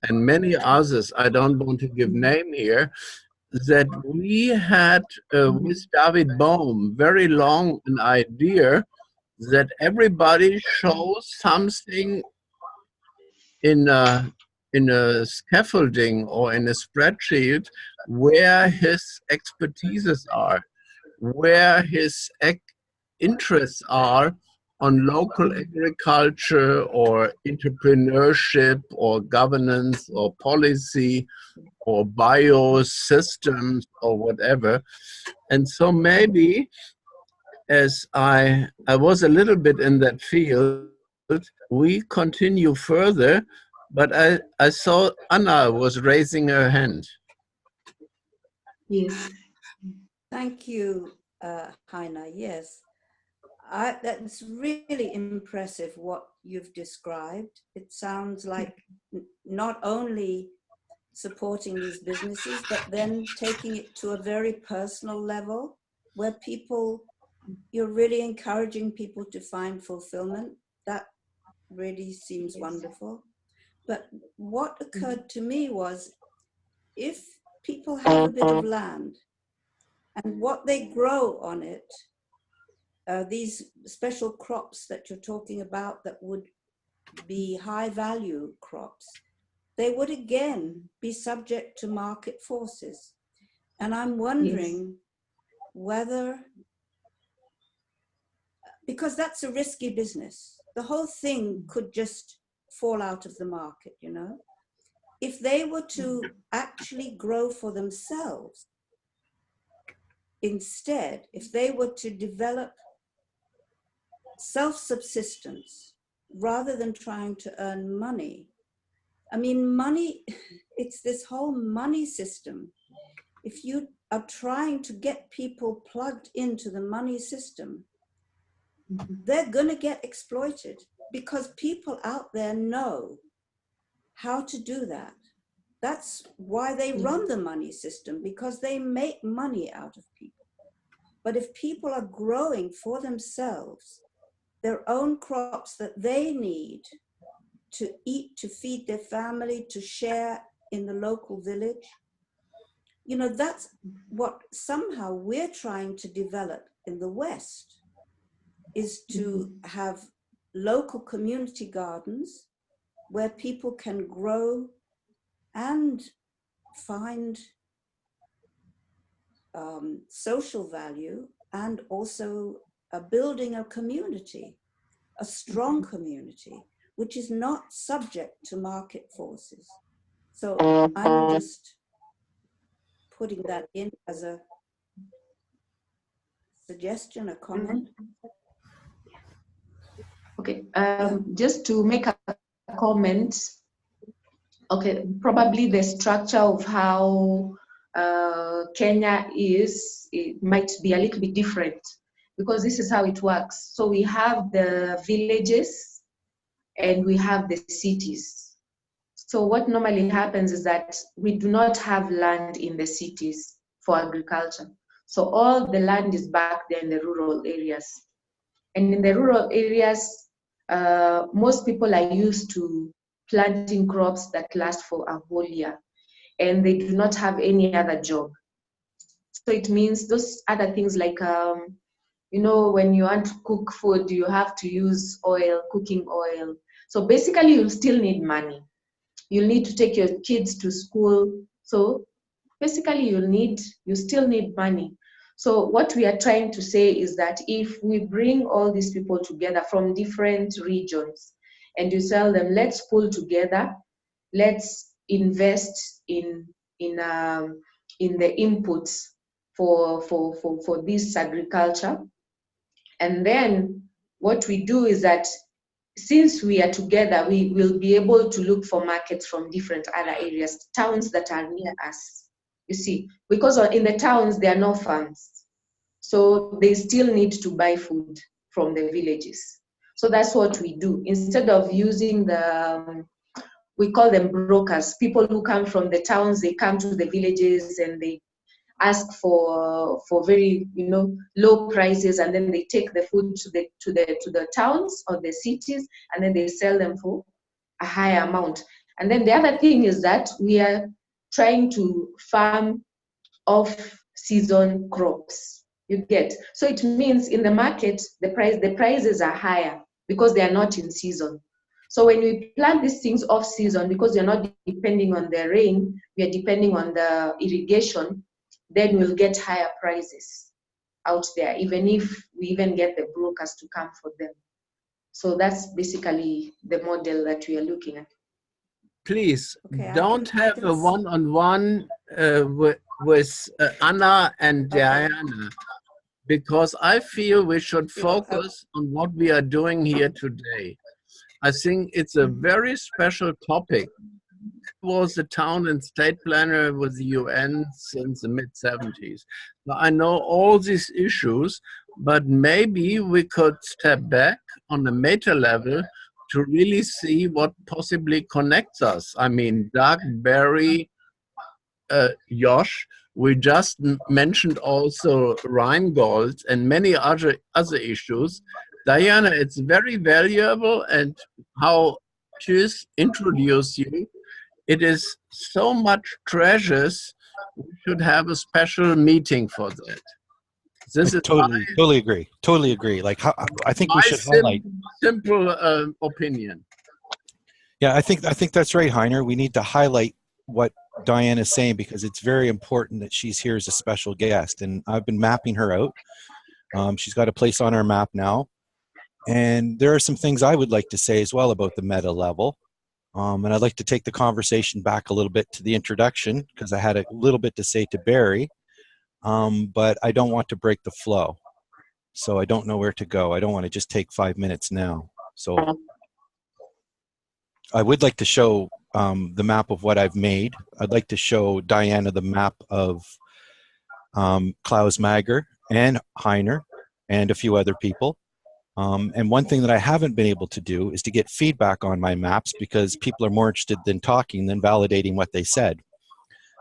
and many others, I don't want to give name here, that we had with David Bohm very long an idea that everybody shows something in a scaffolding or in a spreadsheet where his expertises are, where his interests are on local agriculture or entrepreneurship or governance or policy or biosystems or whatever. And so maybe, as I was a little bit in that field, we continue further, but I saw Anna was raising her hand. Yes. Thank you, Heiner. Yes, that's really impressive what you've described. It sounds like not only supporting these businesses, but then taking it to a very personal level where you're really encouraging people to find fulfillment. That really seems wonderful. But what occurred to me was, if people have a bit of land and what they grow on it, these special crops that you're talking about that would be high value crops, they would again be subject to market forces. And I'm wondering whether, because that's a risky business, the whole thing could just fall out of the market, If they were to actually grow for themselves, instead, if they were to develop self-subsistence rather than trying to earn money. I mean, money, it's this whole money system. If you are trying to get people plugged into the money system, they're going to get exploited, because people out there know how to do that. That's why they run the money system, because they make money out of people. But if people are growing for themselves their own crops that they need to eat, to feed their family, to share in the local village, that's what somehow we're trying to develop in the West, is to have local community gardens where people can grow and find social value, and also building a community, a strong community, which is not subject to market forces. So I'm just putting that in as a suggestion, a comment. Okay, just to make a comment, okay, probably the structure of how Kenya is, it might be a little bit different, because this is how it works. So we have the villages and we have the cities. So what normally happens is that we do not have land in the cities for agriculture. So all the land is back there in the rural areas. And in the rural areas, most people are used to planting crops that last for a whole year, and they do not have any other job. So it means those other things like, you know, when you want to cook food, you have to use oil, cooking oil. So basically, you'll still need money. You'll need to take your kids to school. So basically, you still need money. So what we are trying to say is that if we bring all these people together from different regions and you tell them, let's pull together, let's invest in the inputs for this agriculture. And then what we do is that since we are together, we will be able to look for markets from different other areas, towns that are near us. You see, because in the towns, there are no farms. So they still need to buy food from the villages. So that's what we do. Instead of using we call them brokers, people who come from the towns, they come to the villages and they ask for very, you know, low prices, and then they take the food to the towns or the cities, and then they sell them for a higher amount. And then the other thing is that we are trying to farm off-season crops. You get, so it means in the market the prices are higher because they are not in season. So when we plant these things off season, because you're not depending on the rain, we are depending on the irrigation, then we'll get higher prices out there, even if we even get the brokers to come for them. So that's basically the model that we are looking at. Please, Okay, don't have a one-on-one with Anna and Diana, because I feel we should focus on what we are doing here today. I think it's a very special topic. I was a town and state planner with the UN since the mid-70s. Now, I know all these issues, but maybe we could step back on a meta level to really see what possibly connects us. I mean, Doug, Barry, Josh, we just mentioned also Rheingold and many other issues. Diana, it's very valuable, and how to introduce you. It is so much treasures. We should have a special meeting for that. This is totally agree. Totally agree. Like, I think we should highlight simple opinion. Yeah, I think that's right, Heiner. We need to highlight what Diane is saying, because it's very important that she's here as a special guest. And I've been mapping her out. She's got a place on our map now. And there are some things I would like to say as well about the meta level. And I'd like to take the conversation back a little bit to the introduction, because I had a little bit to say to Barry, but I don't want to break the flow. So I don't know where to go. I don't want to just take 5 minutes now. So I would like to show the map of what I've made. I'd like to show Diana the map of Klaus Mager and Heiner and a few other people. And one thing that I haven't been able to do is to get feedback on my maps, because people are more interested in talking than validating what they said.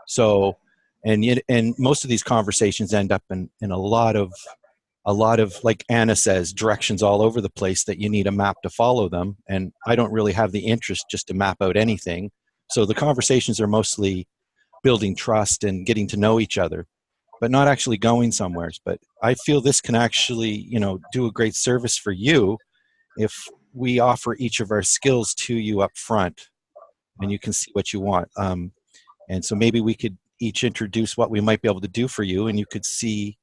So, and most of these conversations end up in a lot of, like Anna says, directions all over the place that you need a map to follow them. And I don't really have the interest just to map out anything. So the conversations are mostly building trust and getting to know each other, but not actually going somewhere. But I feel this can actually, do a great service for you if we offer each of our skills to you up front, and you can see what you want. And so maybe we could each introduce what we might be able to do for you, and you could see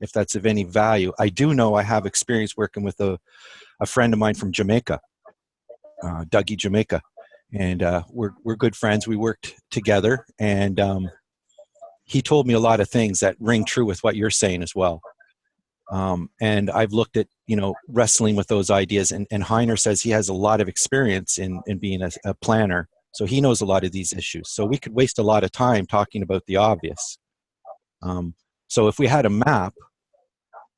if that's of any value. I do know I have experience working with a friend of mine from Jamaica, Dougie Jamaica, and we're good friends. We worked together, and he told me a lot of things that ring true with what you're saying as well. And I've looked at, wrestling with those ideas, and Heiner says he has a lot of experience in being a planner. So he knows a lot of these issues. So we could waste a lot of time talking about the obvious. So if we had a map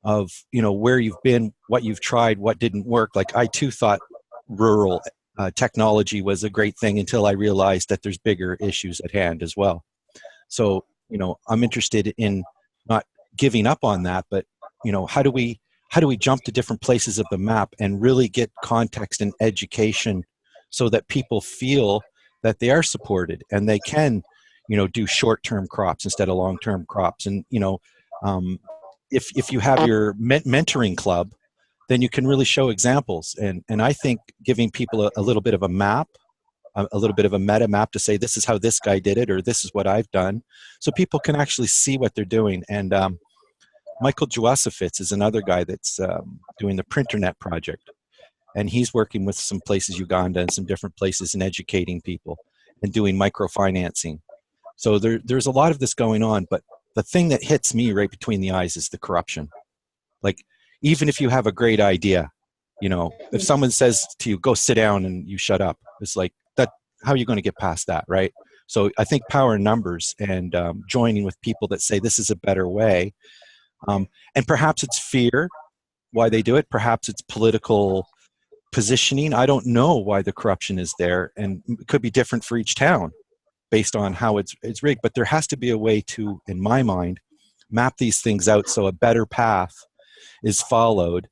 of, where you've been, what you've tried, what didn't work, like I too thought rural technology was a great thing until I realized that there's bigger issues at hand as well. So, I'm interested in not giving up on that, but, how do we jump to different places of the map and really get context and education so that people feel that they are supported and they can, do short-term crops instead of long-term crops. And, if you have your mentoring club, then you can really show examples. And I think giving people a little bit of a map, a little bit of a meta map to say, this is how this guy did it, or this is what I've done, so people can actually see what they're doing. And Michael Jawasowicz is another guy that's doing the Printernet project. And he's working with some places, Uganda and some different places, and educating people and doing microfinancing. So there's a lot of this going on, but the thing that hits me right between the eyes is the corruption. Like, even if you have a great idea, if someone says to you, go sit down, and you shut up, it's like, that, how are you going to get past that, right? So I think power in numbers and joining with people that say this is a better way. And perhaps it's fear why they do it. Perhaps it's political positioning. I don't know why the corruption is there, and it could be different for each town based on how it's rigged. But there has to be a way to, in my mind, map these things out so a better path is followed,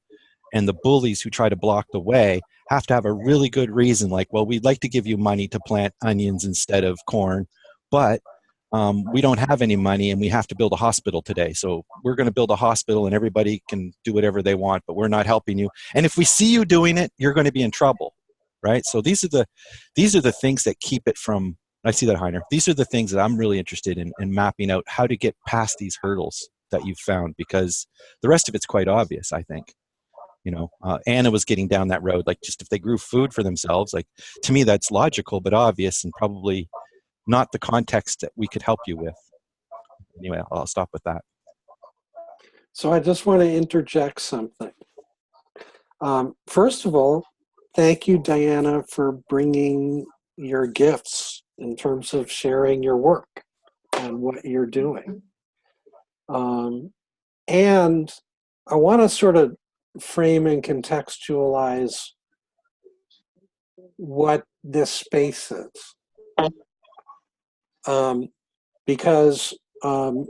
and the bullies who try to block the way have to have a really good reason, like, well, we'd like to give you money to plant onions instead of corn, but we don't have any money and we have to build a hospital today. So we're going to build a hospital and everybody can do whatever they want, but we're not helping you. And if we see you doing it, you're going to be in trouble, right? So these are the things that keep it from, I see that, Heiner. These are the things that I'm really interested in mapping out how to get past these hurdles that you've found, because the rest of it's quite obvious, I think. Anna was getting down that road, like, just if they grew food for themselves, like, to me, that's logical, but obvious, and probably not the context that we could help you with. Anyway, I'll stop with that. So I just want to interject something. First of all, thank you, Diana, for bringing your gifts in terms of sharing your work and what you're doing. And I want to sort of frame and contextualize what this space is. Because the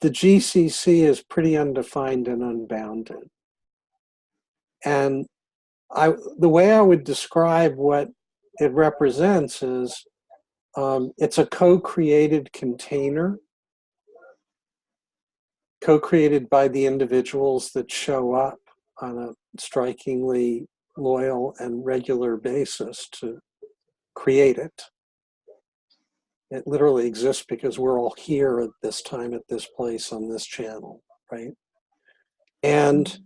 GCC is pretty undefined and unbounded. And the way I would describe what it represents is it's a co-created container, co-created by the individuals that show up on a strikingly loyal and regular basis to create it. It literally exists because we're all here at this time, at this place, on this channel, right? And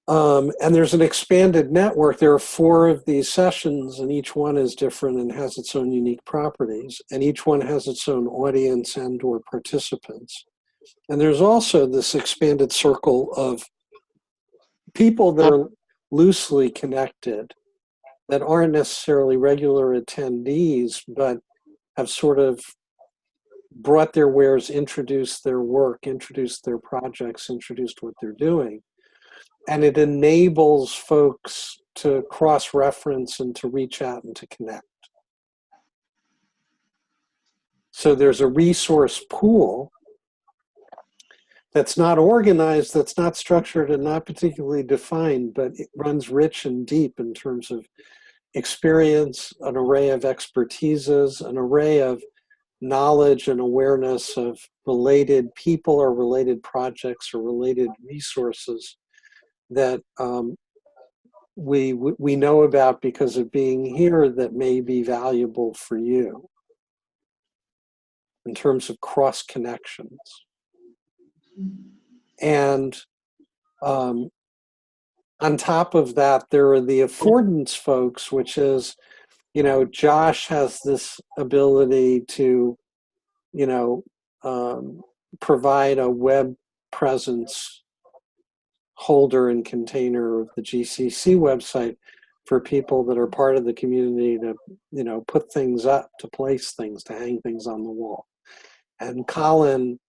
there's an expanded network. There are 4 of these sessions, and each one is different and has its own unique properties, and each one has its own audience and or participants. And there's also this expanded circle of people that are loosely connected, that aren't necessarily regular attendees, but have sort of brought their wares, introduced their work, introduced their projects, introduced what they're doing. And it enables folks to cross-reference and to reach out and to connect. So there's a resource pool that's not organized, that's not structured, and not particularly defined, but it runs rich and deep in terms of experience, an array of expertises, an array of knowledge and awareness of related people or related projects or related resources that we know about because of being here that may be valuable for you in terms of cross connections. And on top of that, there are the affordance folks, which is, you know, Josh has this ability to, you know, provide a web presence holder and container of the GCC website for people that are part of the community to, you know, put things up, to place things, to hang things on the wall. And Colin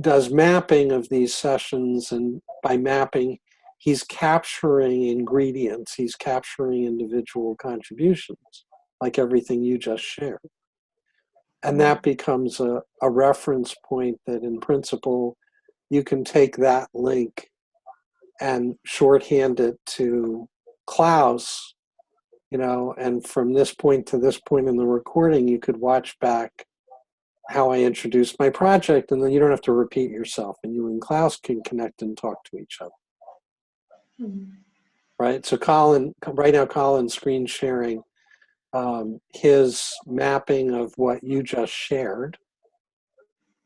does mapping of these sessions, and by mapping, he's capturing ingredients, he's capturing individual contributions, like everything you just shared. And that becomes a reference point that in principle, you can take that link and shorthand it to Klaus, you know, and from this point to this point in the recording, you could watch back how I introduced my project, and then you don't have to repeat yourself, and you and Klaus can connect and talk to each other. Mm-hmm. Right? So Colin, right now Colin's screen sharing his mapping of what you just shared.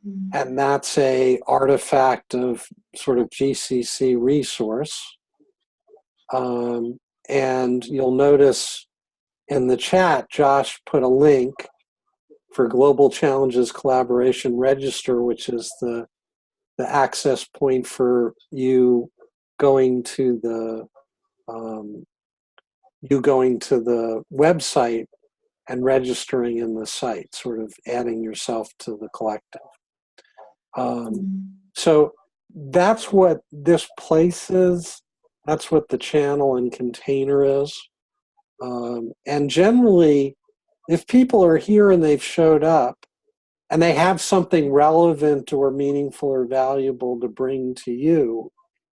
Mm-hmm. And that's a artifact of sort of GCC resource. And you'll notice in the chat, Josh put a link for Global Challenges Collaboration Register, which is the access point for you going to the website and registering in the site, sort of adding yourself to the collective. So that's what this place is. That's what the channel and container is. And generally, if people are here and they've showed up and they have something relevant or meaningful or valuable to bring to you,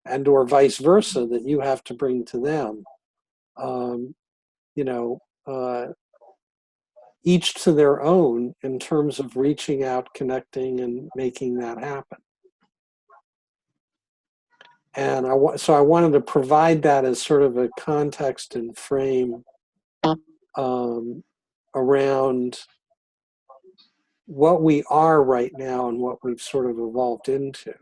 and or vice versa that you have to bring to them, you know, each to their own in terms of reaching out, connecting, and making that happen. And so I wanted to provide that as sort of a context and frame around what we are right now and what we've sort of evolved into.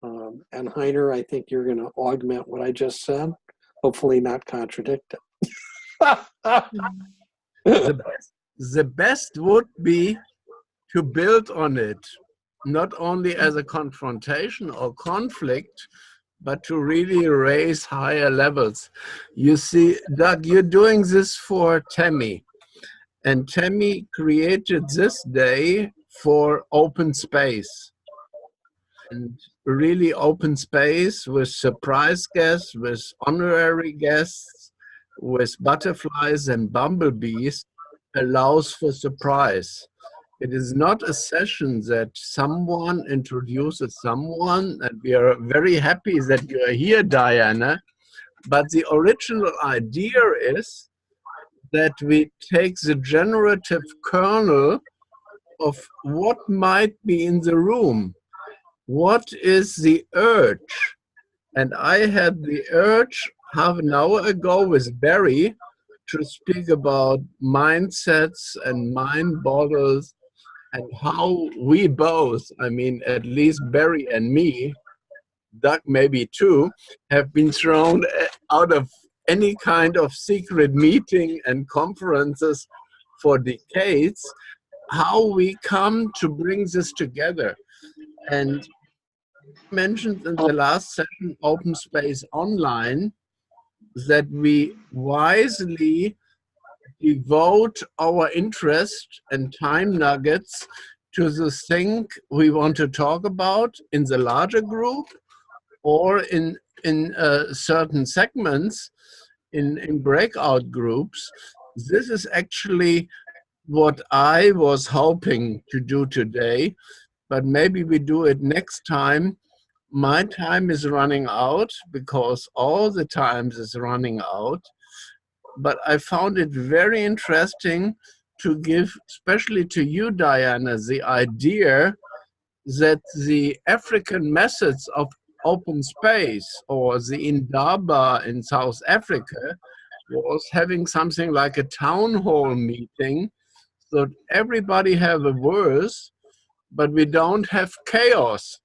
And Heiner, I think you're going to augment what I just said, hopefully not contradict it. The best would be to build on it, not only as a confrontation or conflict, but to really raise higher levels. You see, Doug, you're doing this for Tammy. And Tammy created this day for open space. And really open space with surprise guests, with honorary guests, with butterflies and bumblebees allows for surprise. It is not a session that someone introduces someone, and we are very happy that you are here, Diana. But the original idea is that we take the generative kernel of what might be in the room. What is the urge? And I had the urge half an hour ago with Barry to speak about mindsets and mind boggles and how we both, I mean, at least Barry and me, Doug maybe too, have been thrown out of any kind of secret meeting and conferences for decades, how we come to bring this together. And mentioned in the last session, Open Space Online, that we wisely devote our interest and time nuggets to the thing we want to talk about in the larger group or in certain segments in breakout groups. This is actually what I was hoping to do today, but maybe we do it next time. My time is running out because all the times is running out. But I found it very interesting to give, especially to you, Diana, the idea that the African methods of open space, or the Indaba in South Africa was having something like a town hall meeting, so that everybody have a voice, but we don't have chaos.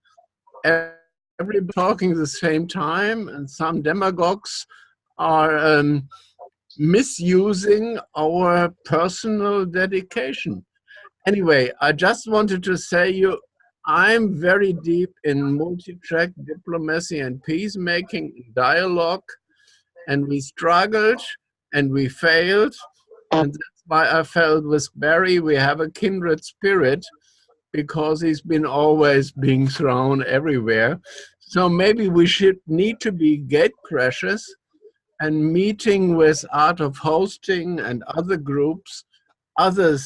Everybody talking at the same time, and some demagogues are misusing our personal dedication. Anyway, I just wanted to say I'm very deep in multi-track diplomacy and peacemaking dialogue, and we struggled and we failed, and that's why I felt with Barry we have a kindred spirit, because he's been always being thrown everywhere. So maybe we need to be gate crashers and meeting with Art of Hosting and other groups, other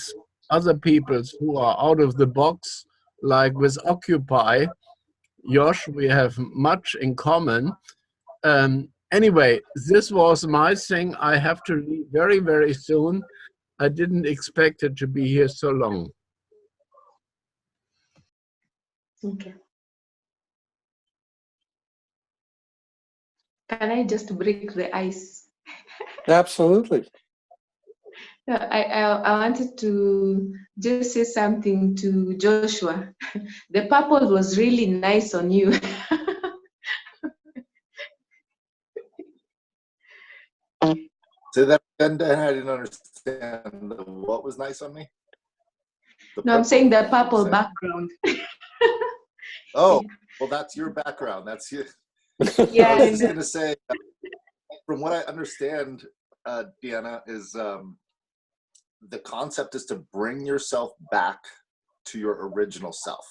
peoples who are out of the box, like with Occupy. Josh, we have much in common. Anyway, this was my thing. I have to leave very, very soon. I didn't expect it to be here so long. Okay. Can I just break the ice? Absolutely. I wanted to just say something to Joshua. The purple was really nice on you. Say that again, Dan. I didn't understand. What was nice on me? No, I'm saying the purple background. Oh, well, that's your background. That's you. Yeah. I was just going to say, from what I understand, Deanna, is the concept is to bring yourself back to your original self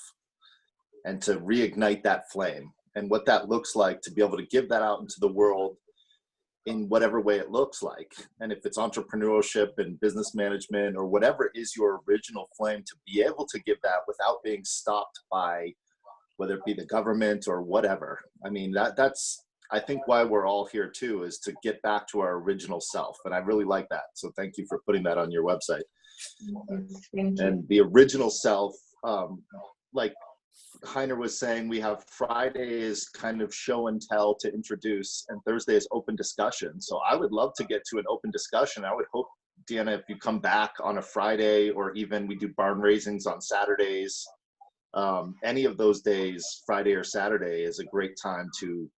and to reignite that flame, and what that looks like, to be able to give that out into the world in whatever way it looks like. And if it's entrepreneurship and business management or whatever is your original flame, to be able to give that without being stopped by whether it be the government or whatever. I mean, that's I think why we're all here too, is to get back to our original self. And I really like that. So thank you for putting that on your website. Thank you. And the original self, like Heiner was saying, we have Fridays kind of show and tell to introduce, and Thursday is open discussion. So I would love to get to an open discussion. I would hope, Deanna, if you come back on a Friday, or even we do barn raisings on Saturdays, any of those days, Friday or Saturday, is a great time to,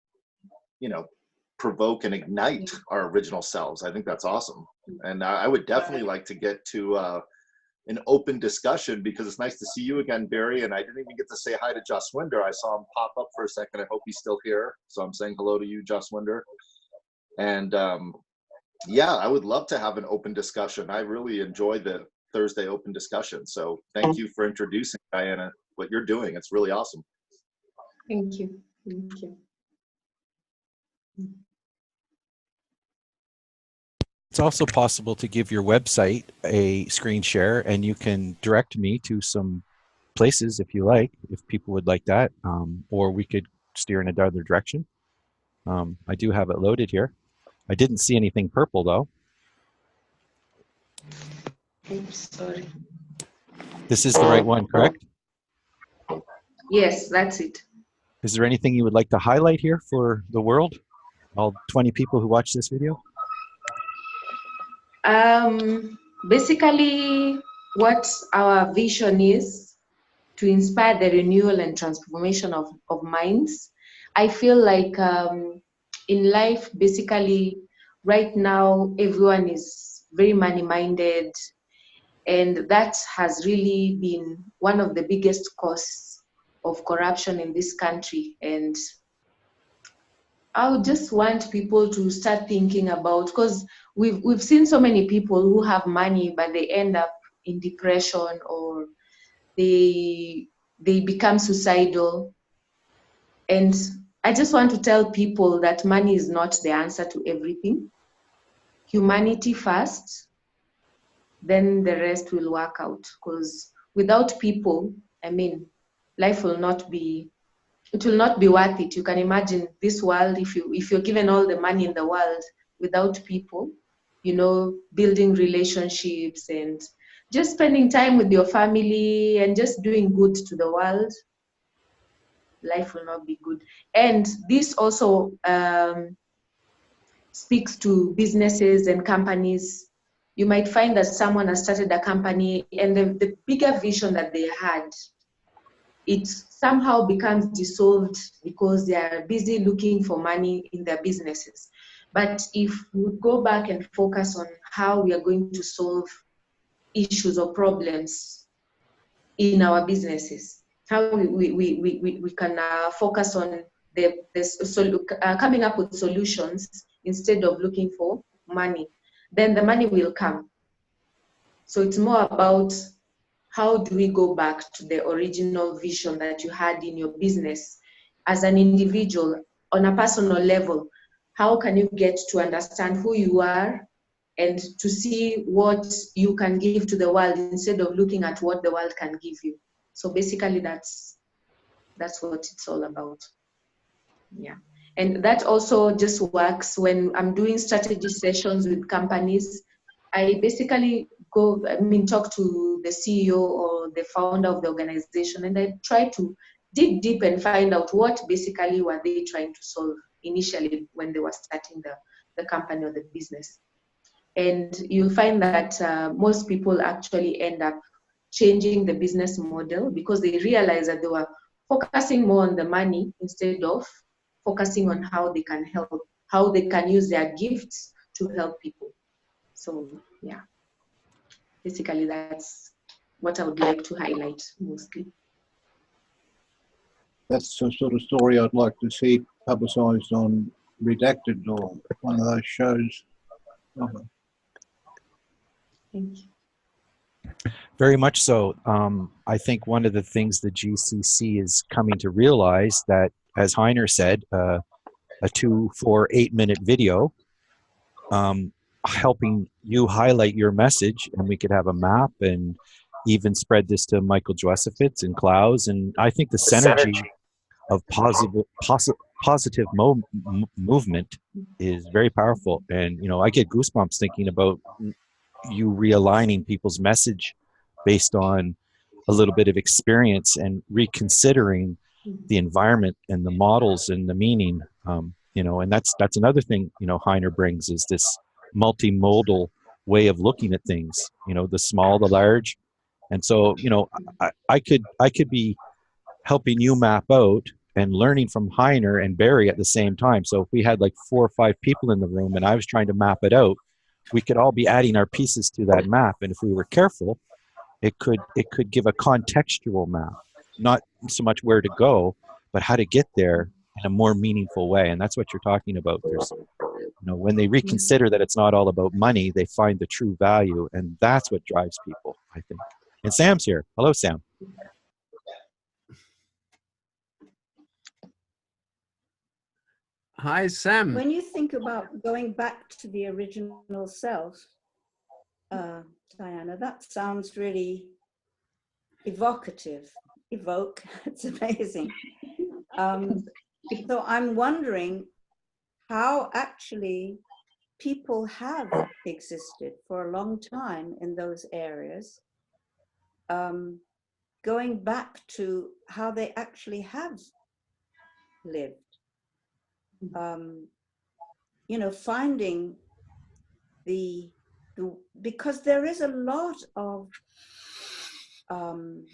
provoke and ignite our original selves. I think that's awesome. And I would definitely like to get to an open discussion, because it's nice to see you again, Barry. And I didn't even get to say hi to Jaswinder. I saw him pop up for a second. I hope he's still here. So I'm saying hello to you, Jaswinder. And yeah, I would love to have an open discussion. I really enjoy the Thursday open discussion. So thank you for introducing, Diana, what you're doing. It's really awesome. Thank you. Thank you. It's also possible to give your website a screen share, and you can direct me to some places if you like, if people would like that, or we could steer in another direction. I do have it loaded here. I didn't see anything purple though. Oops, sorry. This is the right one, correct? Yes, that's it. Is there anything you would like to highlight here for the world? All 20 people who watch this video? Basically, what our vision is to inspire the renewal and transformation of minds. I feel like in life, basically, right now, everyone is very money-minded, and that has really been one of the biggest causes of corruption in this country. And I would just want people to start thinking about, because we've seen so many people who have money, but they end up in depression, or they become suicidal. And I just want to tell people that money is not the answer to everything. Humanity first, then the rest will work out. Because without people, I mean, life will not be, it will not be worth it. You can imagine this world, if you're given all the money in the world, without people, building relationships and just spending time with your family and just doing good to the world, life will not be good. And this also speaks to businesses and companies. You might find that someone has started a company and the bigger vision that they had, it somehow becomes dissolved because they are busy looking for money in their businesses. But if we go back and focus on how we are going to solve issues or problems in our businesses, how we can focus on coming up with solutions instead of looking for money, then the money will come. So it's more about how do we go back to the original vision that you had in your business as an individual on a personal level. How can you get to understand who you are and to see what you can give to the world instead of looking at what the world can give you? So basically that's what it's all about. Yeah. And that also just works when I'm doing strategy sessions with companies. I basically talk to the CEO or the founder of the organization, and I try to dig deep and find out what basically were they trying to solve initially when they were starting the company or the business. And you'll find that most people actually end up changing the business model because they realize that they were focusing more on the money instead of focusing on how they can help, how they can use their gifts to help people. So yeah, basically that's what I would like to highlight mostly. That's the sort of story I'd like to see publicised on Redacted or one of those shows. Thank you. Very much so. I think one of the things the GCC is coming to realize that, as Heiner said, a 2, 4, 8 minute video helping you highlight your message, and we could have a map and even spread this to Michael Josefitz and Klaus. And I think the synergy of positive movement is very powerful. And, you know, I get goosebumps thinking about you realigning people's message based on a little bit of experience and reconsidering the environment and the models and the meaning, you know, and that's another thing, you know, Heiner brings is this multimodal way of looking at things, you know, the small, the large. And so, you know, I could be helping you map out and learning from Heiner and Barry at the same time. So if we had like 4 or 5 people in the room and I was trying to map it out, we could all be adding our pieces to that map. And if we were careful, it could give a contextual map, not so much where to go, but how to get there in a more meaningful way. And that's what you're talking about. There's, you know, when they reconsider that it's not all about money, they find the true value, and that's what drives people, I think. And Sam's here. Hello, Sam. Hi, Sam. When you think about going back to the original self, Diana, that sounds really evocative. Evoke, it's amazing. So I'm wondering how actually people have existed for a long time in those areas, going back to how they actually have lived. You know, finding because there is a lot of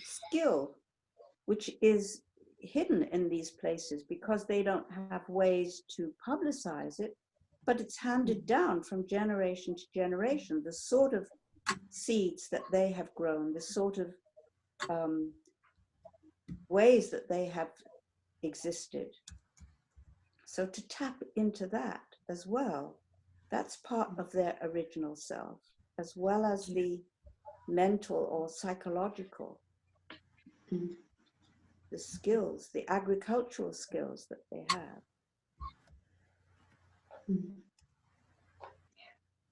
skill which is hidden in these places because they don't have ways to publicize it, but it's handed down from generation to generation, the sort of seeds that they have grown, the sort of ways that they have existed. So to tap into that as well, that's part of their original self, as well as the mental or psychological, the skills, the agricultural skills that they have.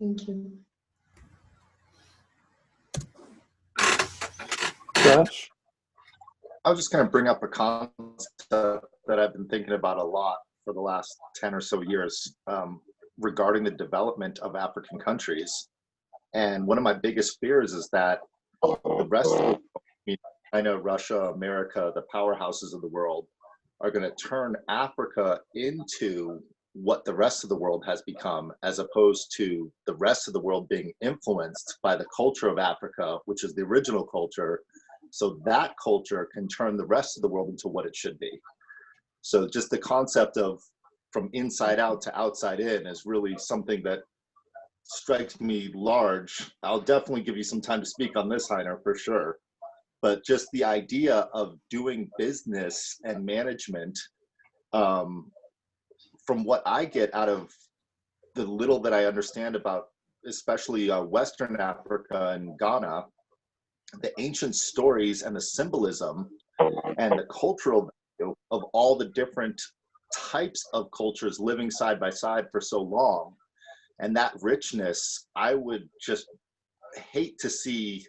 Thank you. Josh? I was just going to bring up a concept that I've been thinking about a lot for the last 10 or so years regarding the development of African countries. And one of my biggest fears is that the rest of China, Russia, America, the powerhouses of the world are going to turn Africa into what the rest of the world has become, as opposed to the rest of the world being influenced by the culture of Africa, which is the original culture. So that culture can turn the rest of the world into what it should be. So just the concept of from inside out to outside in is really something that strikes me large. I'll definitely give you some time to speak on this, Heiner, for sure. But just the idea of doing business and management, from what I get out of the little that I understand about, especially Western Africa and Ghana, the ancient stories and the symbolism and the cultural value of all the different types of cultures living side by side for so long. And that richness, I would just hate to see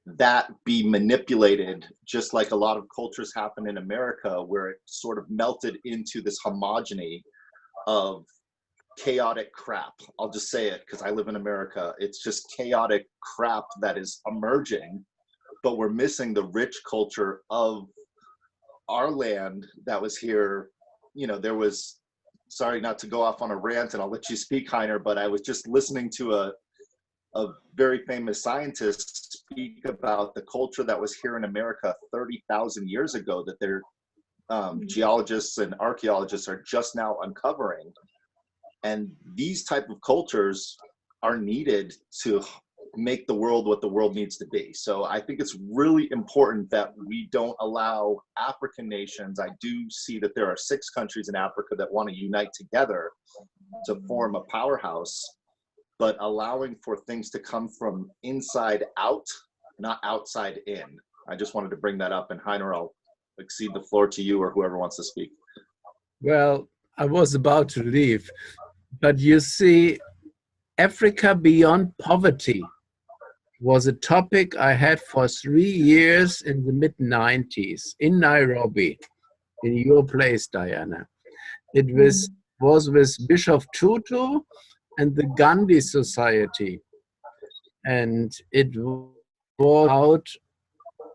that be manipulated, just like a lot of cultures happen in America, where it sort of melted into this homogeny of chaotic crap. I'll just say it because I live in America. It's just chaotic crap that is emerging, but we're missing the rich culture of our land that was here. You know, there was, sorry not to go off on a rant and I'll let you speak, Heiner, but I was just listening to a very famous scientist speak about the culture that was here in America 30,000 years ago that their geologists and archaeologists are just now uncovering. And these type of cultures are needed to make the world what the world needs to be. So I think it's really important that we don't allow African nations. I do see that there are 6 countries in Africa that want to unite together to form a powerhouse, but allowing for things to come from inside out, not outside in. I just wanted to bring that up, and Heiner, I'll cede the floor to you or whoever wants to speak. Well, I was about to leave, but you see, Africa beyond poverty was a topic I had for 3 years in the mid-90s in Nairobi, in your place, Diana. It was with Bishop Tutu and the Gandhi Society. And it was about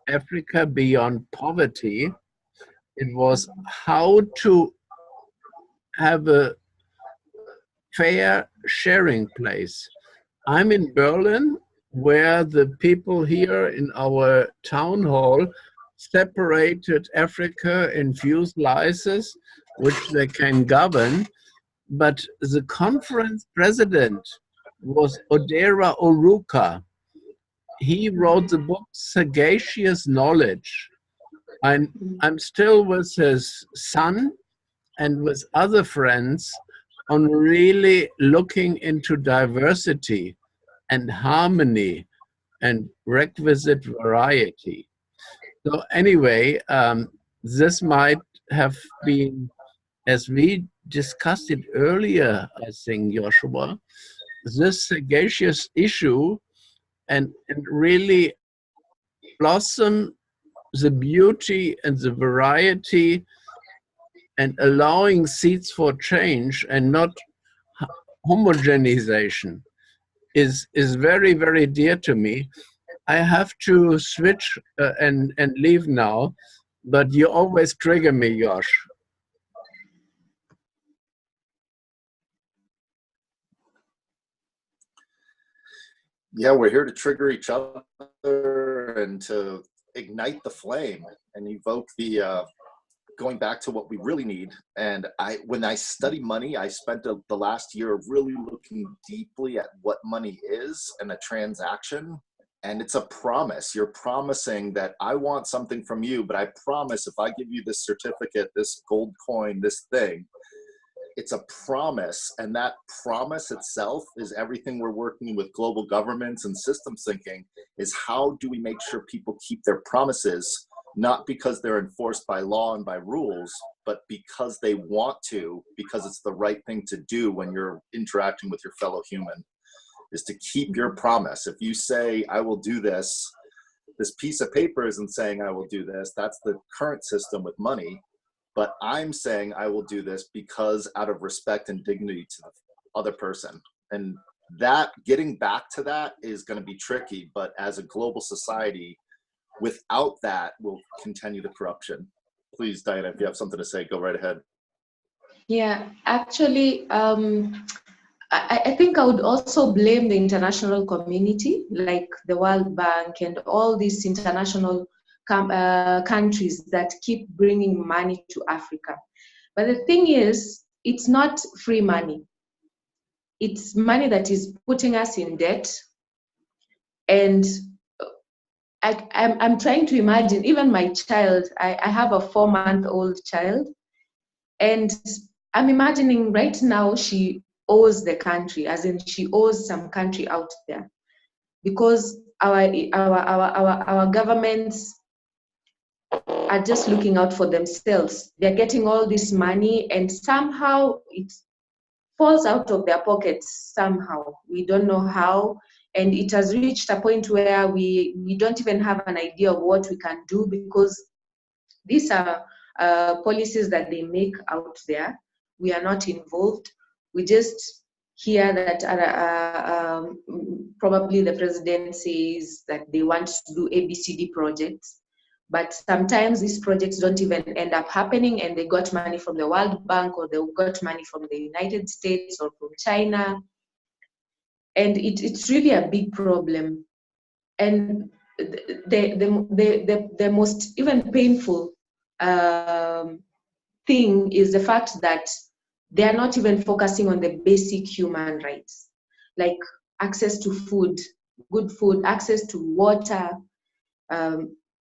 Africa beyond poverty. It was how to have a fair sharing place. I'm in Berlin, where the people here in our town hall separated Africa in few slices, which they can govern. But the conference president was Odera Oruka. He wrote the book Sagacious Knowledge. I'm still with his son and with other friends on really looking into diversity and harmony and requisite variety. So anyway, this might have been, as we discussed it earlier, I think, Joshua, this sagacious issue and really blossom the beauty and the variety and allowing seeds for change and not homogenization is very, very dear to me. I have to switch and leave now, but you always trigger me, Josh. Yeah, we're here to trigger each other and to ignite the flame and evoke the going back to what we really need. And when I study money, I spent the last year really looking deeply at what money is and a transaction. And it's a promise. You're promising that I want something from you, but I promise if I give you this certificate, this gold coin, this thing, it's a promise. And that promise itself is everything we're working with global governments and systems thinking is how do we make sure people keep their promises, not because they're enforced by law and by rules, but because they want to, because it's the right thing to do when you're interacting with your fellow human, is to keep your promise. If you say, I will do this, this piece of paper isn't saying I will do this. That's the current system with money. But I'm saying I will do this because out of respect and dignity to the other person. And that, getting back to that is going to be tricky. But as a global society, without that, we'll continue the corruption. please, Diana, if you have something to say, go right ahead. Yeah, actually, I think I would also blame the international community, like the World Bank and all these international countries that keep bringing money to Africa. But the thing is, it's not free money. It's money that is putting us in debt. And I'm trying to imagine, even my child, I have a 4-month-old child, and I'm imagining right now she owes the country, as in she owes some country out there, because our governments are just looking out for themselves. They're getting all this money, and somehow it falls out of their pockets somehow. We don't know how, and it has reached a point where we don't even have an idea of what we can do, because these are policies that they make out there. We are not involved. We just hear that probably the president says that they want to do ABCD projects, but sometimes these projects don't even end up happening, and they got money from the World Bank, or they got money from the United States or from China. And it's really a big problem. And the most even painful thing is the fact that they are not even focusing on the basic human rights, like access to food, good food, access to water,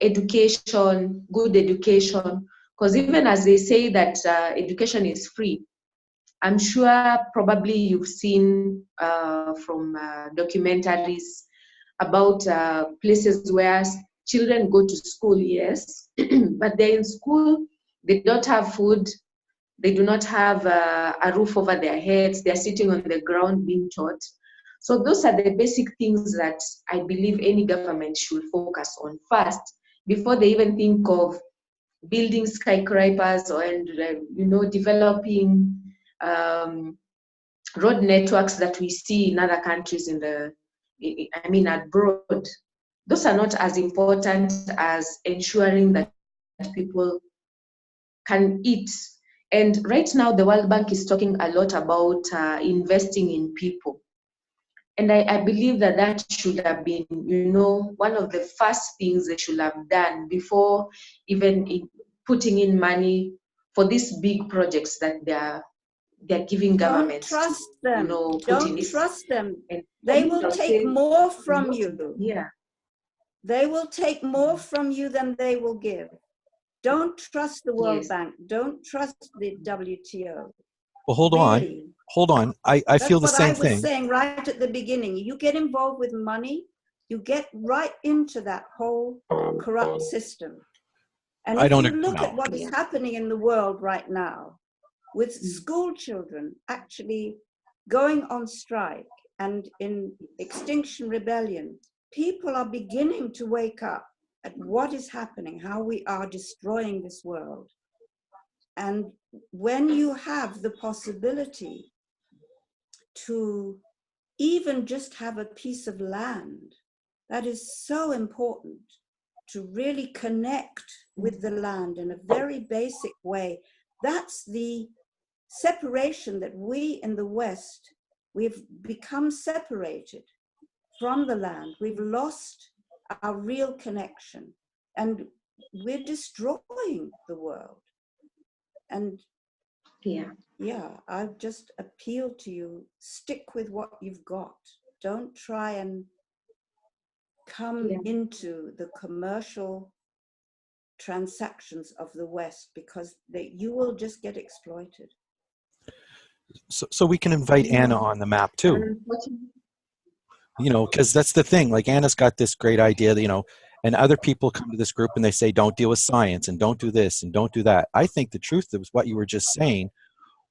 education, good education. Because even as they say that education is free, I'm sure probably you've seen from documentaries about places where children go to school, yes, but they're in school, they don't have food, they do not have a roof over their heads, they're sitting on the ground being taught. So those are the basic things that I believe any government should focus on first, before they even think of building skyscrapers and developing road networks that we see in other countries abroad. Those are not as important as ensuring that people can eat. And right now, the World Bank is talking a lot about investing in people. And I believe that should have been, one of the first things they should have done before even putting in money for these big projects that they're giving governments. Don't trust them. Don't trust them. They will take more from you. Yeah. They will take more from you than they will give. Don't trust the World Bank. Don't trust the WTO. Well, hold on. I feel the same thing. That's what I was saying right at the beginning. You get involved with money, you get right into that whole corrupt system. And if you look at what is happening in the world right now, with school children actually going on strike and in Extinction Rebellion, people are beginning to wake up at what is happening, how we are destroying this world. And when you have the possibility to even just have a piece of land, that is so important, to really connect with the land in a very basic way. That's the separation that we in the West, we've become separated from the land. We've lost our real connection, and we're destroying the world. And I just appeal to you, stick with what you've got. Don't try and come into the commercial transactions of the West, because you will just get exploited. So we can invite Anna on the map too. Because that's the thing. Like, Anna's got this great idea, and other people come to this group and they say, don't deal with science and don't do this and don't do that. I think the truth is what you were just saying.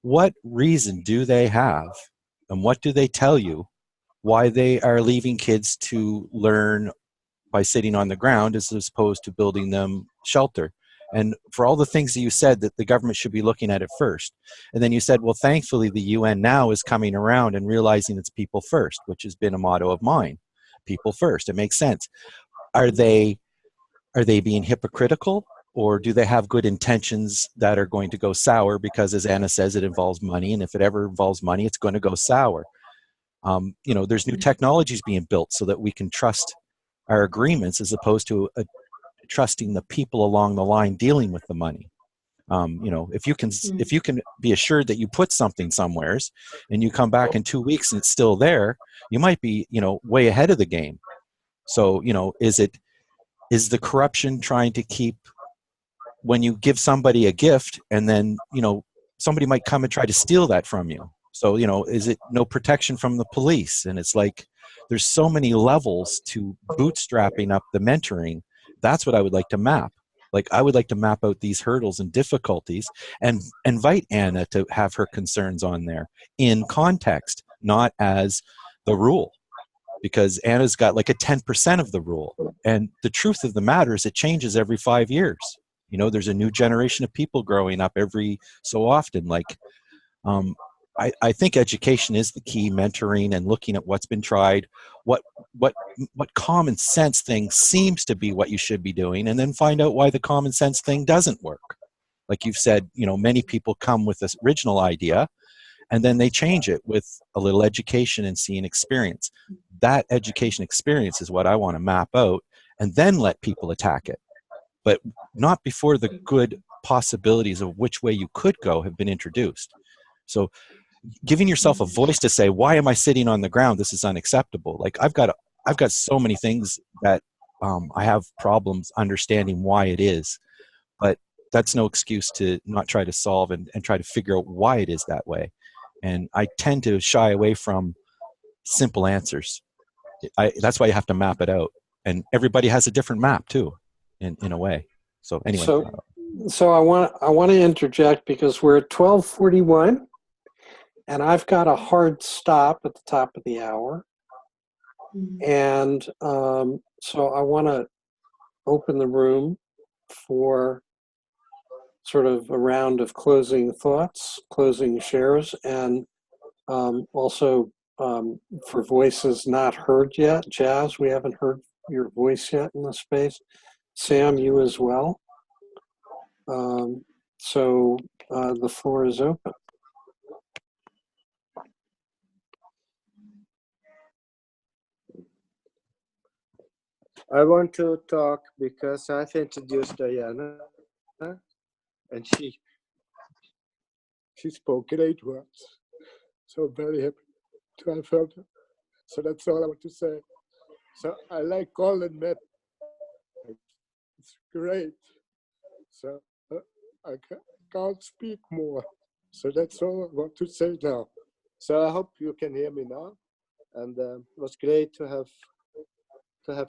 What reason do they have, and what do they tell you why they are leaving kids to learn by sitting on the ground as opposed to building them shelter? And for all the things that you said that the government should be looking at it first. And then you said, well, thankfully the UN now is coming around and realizing it's people first, which has been a motto of mine. People first. It makes sense. Are they being hypocritical or do they have good intentions that are going to go sour because, as Anna says, it involves money, and if it ever involves money, it's going to go sour. You know, there's new technologies being built so that we can trust our agreements as opposed to trusting the people along the line dealing with the money. You know, if you can be assured that you put something somewheres and you come back in 2 weeks and it's still there, you might be, you know, way ahead of the game. So, you know, is the corruption trying to keep, when you give somebody a gift and then, you know, somebody might come and try to steal that from you? So, you know, is it no protection from the police? And it's like, there's so many levels to bootstrapping up the mentoring. That's what I would like to map. Like, I would like to map out these hurdles and difficulties and invite Anna to have her concerns on there in context, not as the rule. Because Anna's got like a 10% of the rule. And the truth of the matter is it changes every 5 years. You know, there's a new generation of people growing up every so often. Like, I think education is the key, mentoring and looking at what's been tried, what common sense thing seems to be what you should be doing, and then find out why the common sense thing doesn't work. Like you've said, you know, many people come with this original idea and then they change it with a little education and seeing experience. That education experience is what I want to map out and then let people attack it. But not before the good possibilities of which way you could go have been introduced. So giving yourself a voice to say, why am I sitting on the ground? This is unacceptable. Like I've got so many things that I have problems understanding why it is, but that's no excuse to not try to solve and try to figure out why it is that way. And I tend to shy away from simple answers. That's why you have to map it out. And everybody has a different map too, in a way. So anyway. So I want to interject because we're at 12:41. And I've got a hard stop at the top of the hour. And so I want to open the room for sort of a round of closing thoughts, closing shares, and also for voices not heard yet. Jazz, we haven't heard your voice yet in the space. Sam, you as well. So the floor is open. I want to talk because I've introduced Diana, and she spoke great words. So I'm very happy to have heard her. So that's all I want to say. So I like Colin Met. It's great. So I can't speak more. So that's all I want to say now. So I hope you can hear me now. And it was great to have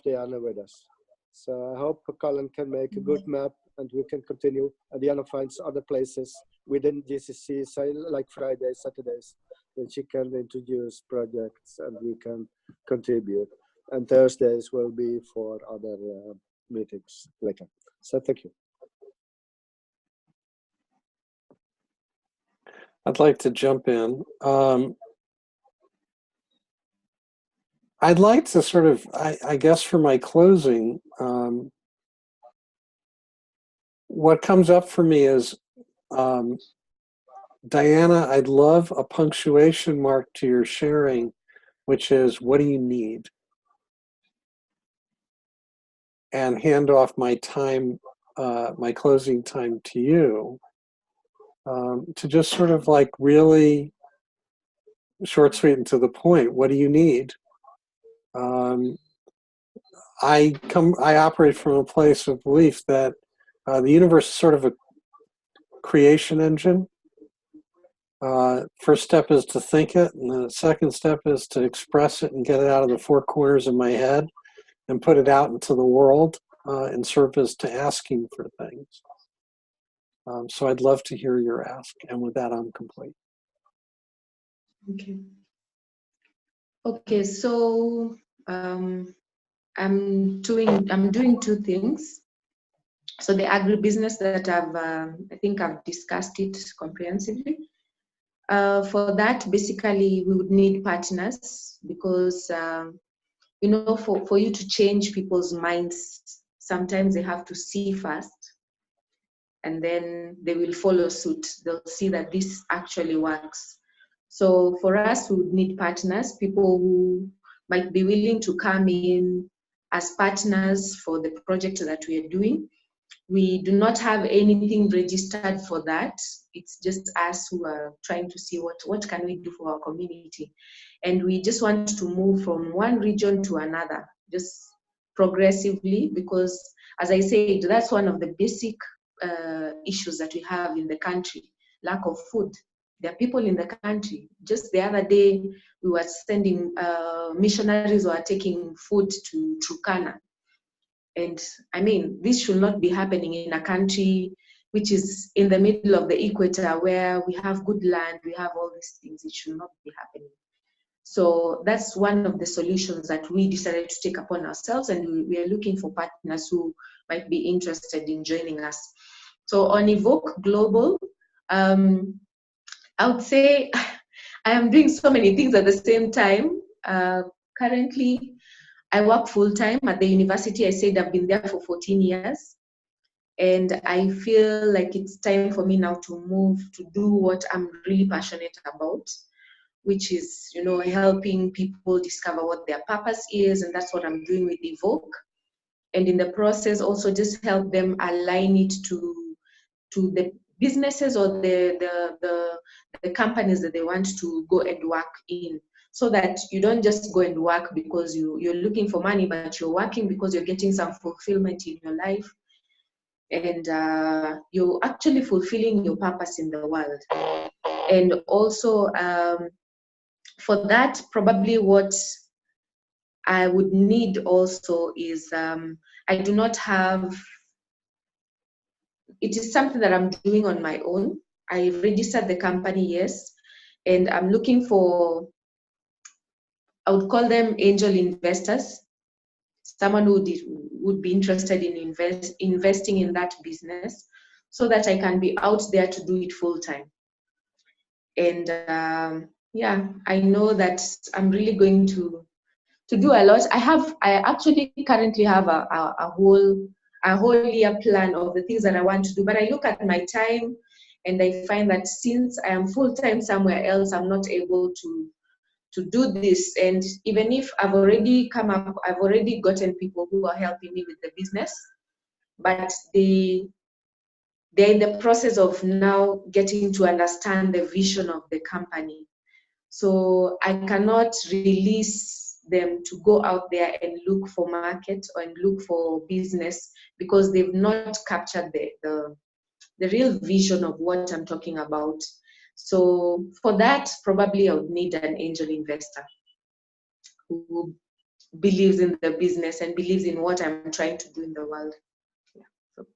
Diana with us. So I hope Colin can make a good map and we can continue. And Diana finds other places within GCC, say like Fridays, Saturdays, that she can introduce projects and we can contribute. And Thursdays will be for other meetings later. So thank you. I'd like to jump in. I'd like to sort of, I guess for my closing, what comes up for me is, Diana, I'd love a punctuation mark to your sharing, which is, what do you need? And hand off my time, my closing time to you, to just sort of like really short, sweet, and to the point. What do you need? I operate from a place of belief that the universe is sort of a creation engine. First step is to think it, and the second step is to express it and get it out of the four corners of my head and put it out into the world in service to asking for things. So I'd love to hear your ask, and with that, I'm complete. Okay. Okay, so I'm doing two things. So the agribusiness that I think I've discussed it comprehensively. For that, basically, we would need partners because, you know, for you to change people's minds, sometimes they have to see first and then they will follow suit. They'll see that this actually works. So for us, we would need partners, people who might be willing to come in as partners for the project that we are doing. We do not have anything registered for that. It's just us who are trying to see what can we do for our community. And we just want to move from one region to another, just progressively, because as I said, that's one of the basic issues that we have in the country, lack of food. There are people in the country. Just the other day, we were sending missionaries who are taking food to Turkana. And I mean, this should not be happening in a country which is in the middle of the equator, where we have good land, we have all these things. It should not be happening. So that's one of the solutions that we decided to take upon ourselves, and we are looking for partners who might be interested in joining us. So on Evoke Global, I would say I am doing so many things at the same time. Currently, I work full-time at the university. I said I've been there for 14 years. And I feel like it's time for me now to move to do what I'm really passionate about, which is, you know, helping people discover what their purpose is. And that's what I'm doing with Evoke. And in the process, also just help them align it to the businesses or the companies that they want to go and work in. So that you don't just go and work because you're looking for money, but you're working because you're getting some fulfillment in your life. And you're actually fulfilling your purpose in the world. And also, for that, probably what I would need also is, I do not have, it is something that I'm doing on my own. I registered the company, yes, and I'm looking for, I would call them angel investors, someone who would be interested in investing in that business, so that I can be out there to do it full time. And yeah, I know that I'm really going to do a lot. I actually currently have a whole year plan of the things that I want to do, but I look at my time and I find that since I am full time somewhere else, I'm not able to do this. And even if I've already gotten people who are helping me with the business, but they're in the process of now getting to understand the vision of the company. So I cannot release them to go out there and look for market or and look for business, because they've not captured the real vision of what I'm talking about. So for that, probably I would need an angel investor who believes in the business and believes in what I'm trying to do in the world. Yeah, so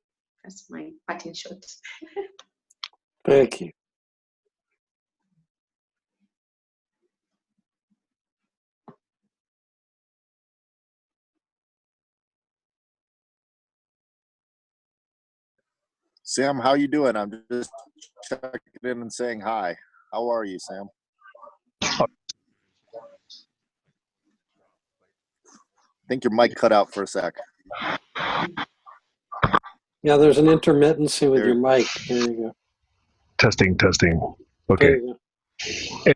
that's my parting shot. Thank you. Sam, how you doing? I'm just checking in and saying hi. How are you, Sam? I think your mic cut out for a sec. Yeah, there's an intermittency with your mic. There you go. Testing. There Okay. you go.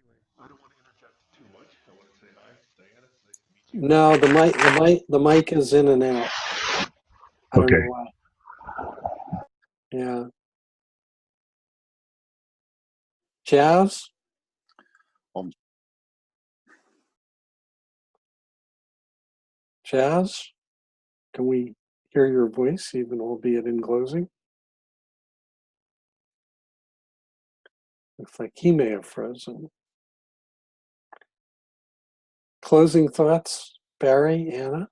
No, the mic is in and out. I don't know why. Yeah. Jazz? Jazz? Can we hear your voice, even albeit in closing? Looks like he may have frozen. Closing thoughts, Barry, Anna?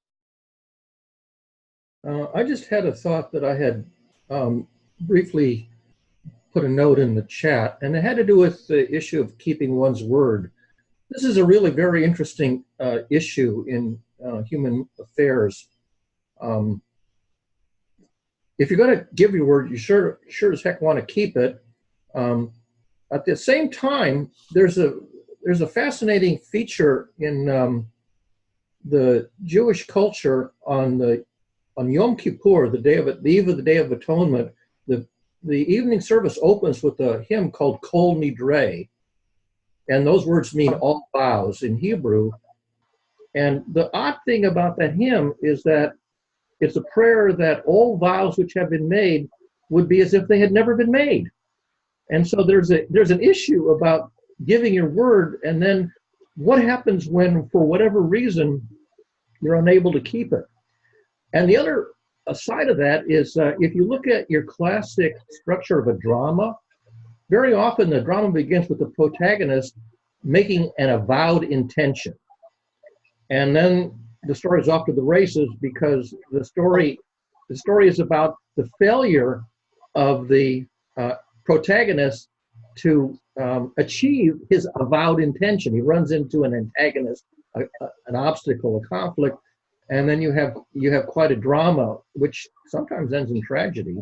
I just had a thought that I had briefly put a note in the chat, and it had to do with the issue of keeping one's word. This is a really very interesting issue in human affairs. If you're going to give your word, you sure as heck want to keep it. At the same time, there's a fascinating feature in the Jewish culture on Yom Kippur, the eve of the Day of Atonement. The the evening service opens with a hymn called Kol Nidre, and those words mean all vows in Hebrew. And the odd thing about that hymn is that it's a prayer that all vows which have been made would be as if they had never been made. And so there's an issue about giving your word, and then what happens when, for whatever reason, you're unable to keep it. And the other side of that is if you look at your classic structure of a drama, very often the drama begins with the protagonist making an avowed intention. And then the story is off to the races because the story is about the failure of the protagonist to achieve his avowed intention. He runs into an antagonist, an obstacle, a conflict, and then you have quite a drama, which sometimes ends in tragedy,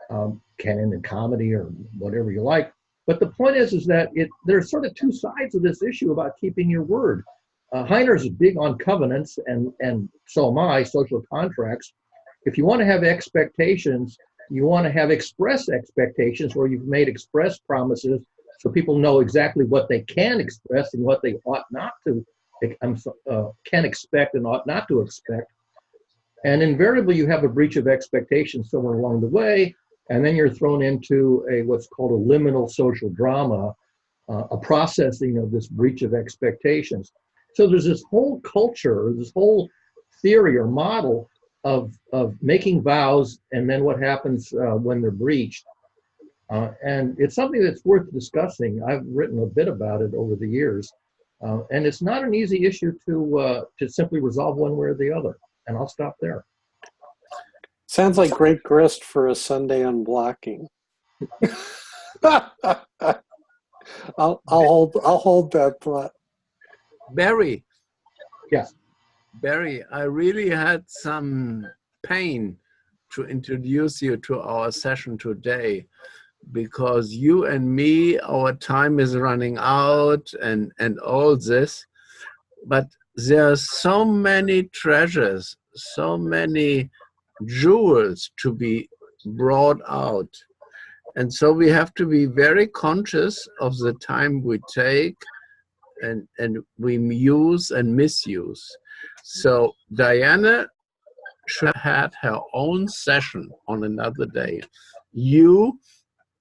can end in comedy or whatever you like. But the point is that there's sort of two sides of this issue about keeping your word. Heiner is big on covenants, and so am I, social contracts. If you want to have expectations, you want to have express expectations where you've made express promises so people know exactly what they can express and what they ought not to, can expect and ought not to expect. And invariably you have a breach of expectations somewhere along the way, and then you're thrown into what's called a liminal social drama, a processing of this breach of expectations. So there's this whole culture, this whole theory or model of making vows and then what happens when they're breached. And it's something that's worth discussing. I've written a bit about it over the years. And it's not an easy issue to simply resolve one way or the other. And I'll stop there. Sounds like great grist for a Sunday unblocking. I'll hold that thought. Barry. Yes. Barry, I really had some pain to introduce you to our session today because you and me, our time is running out and all this. But there are so many treasures, so many jewels to be brought out. And so we have to be very conscious of the time we take and we use and misuse. So Diana should have her own session on another day.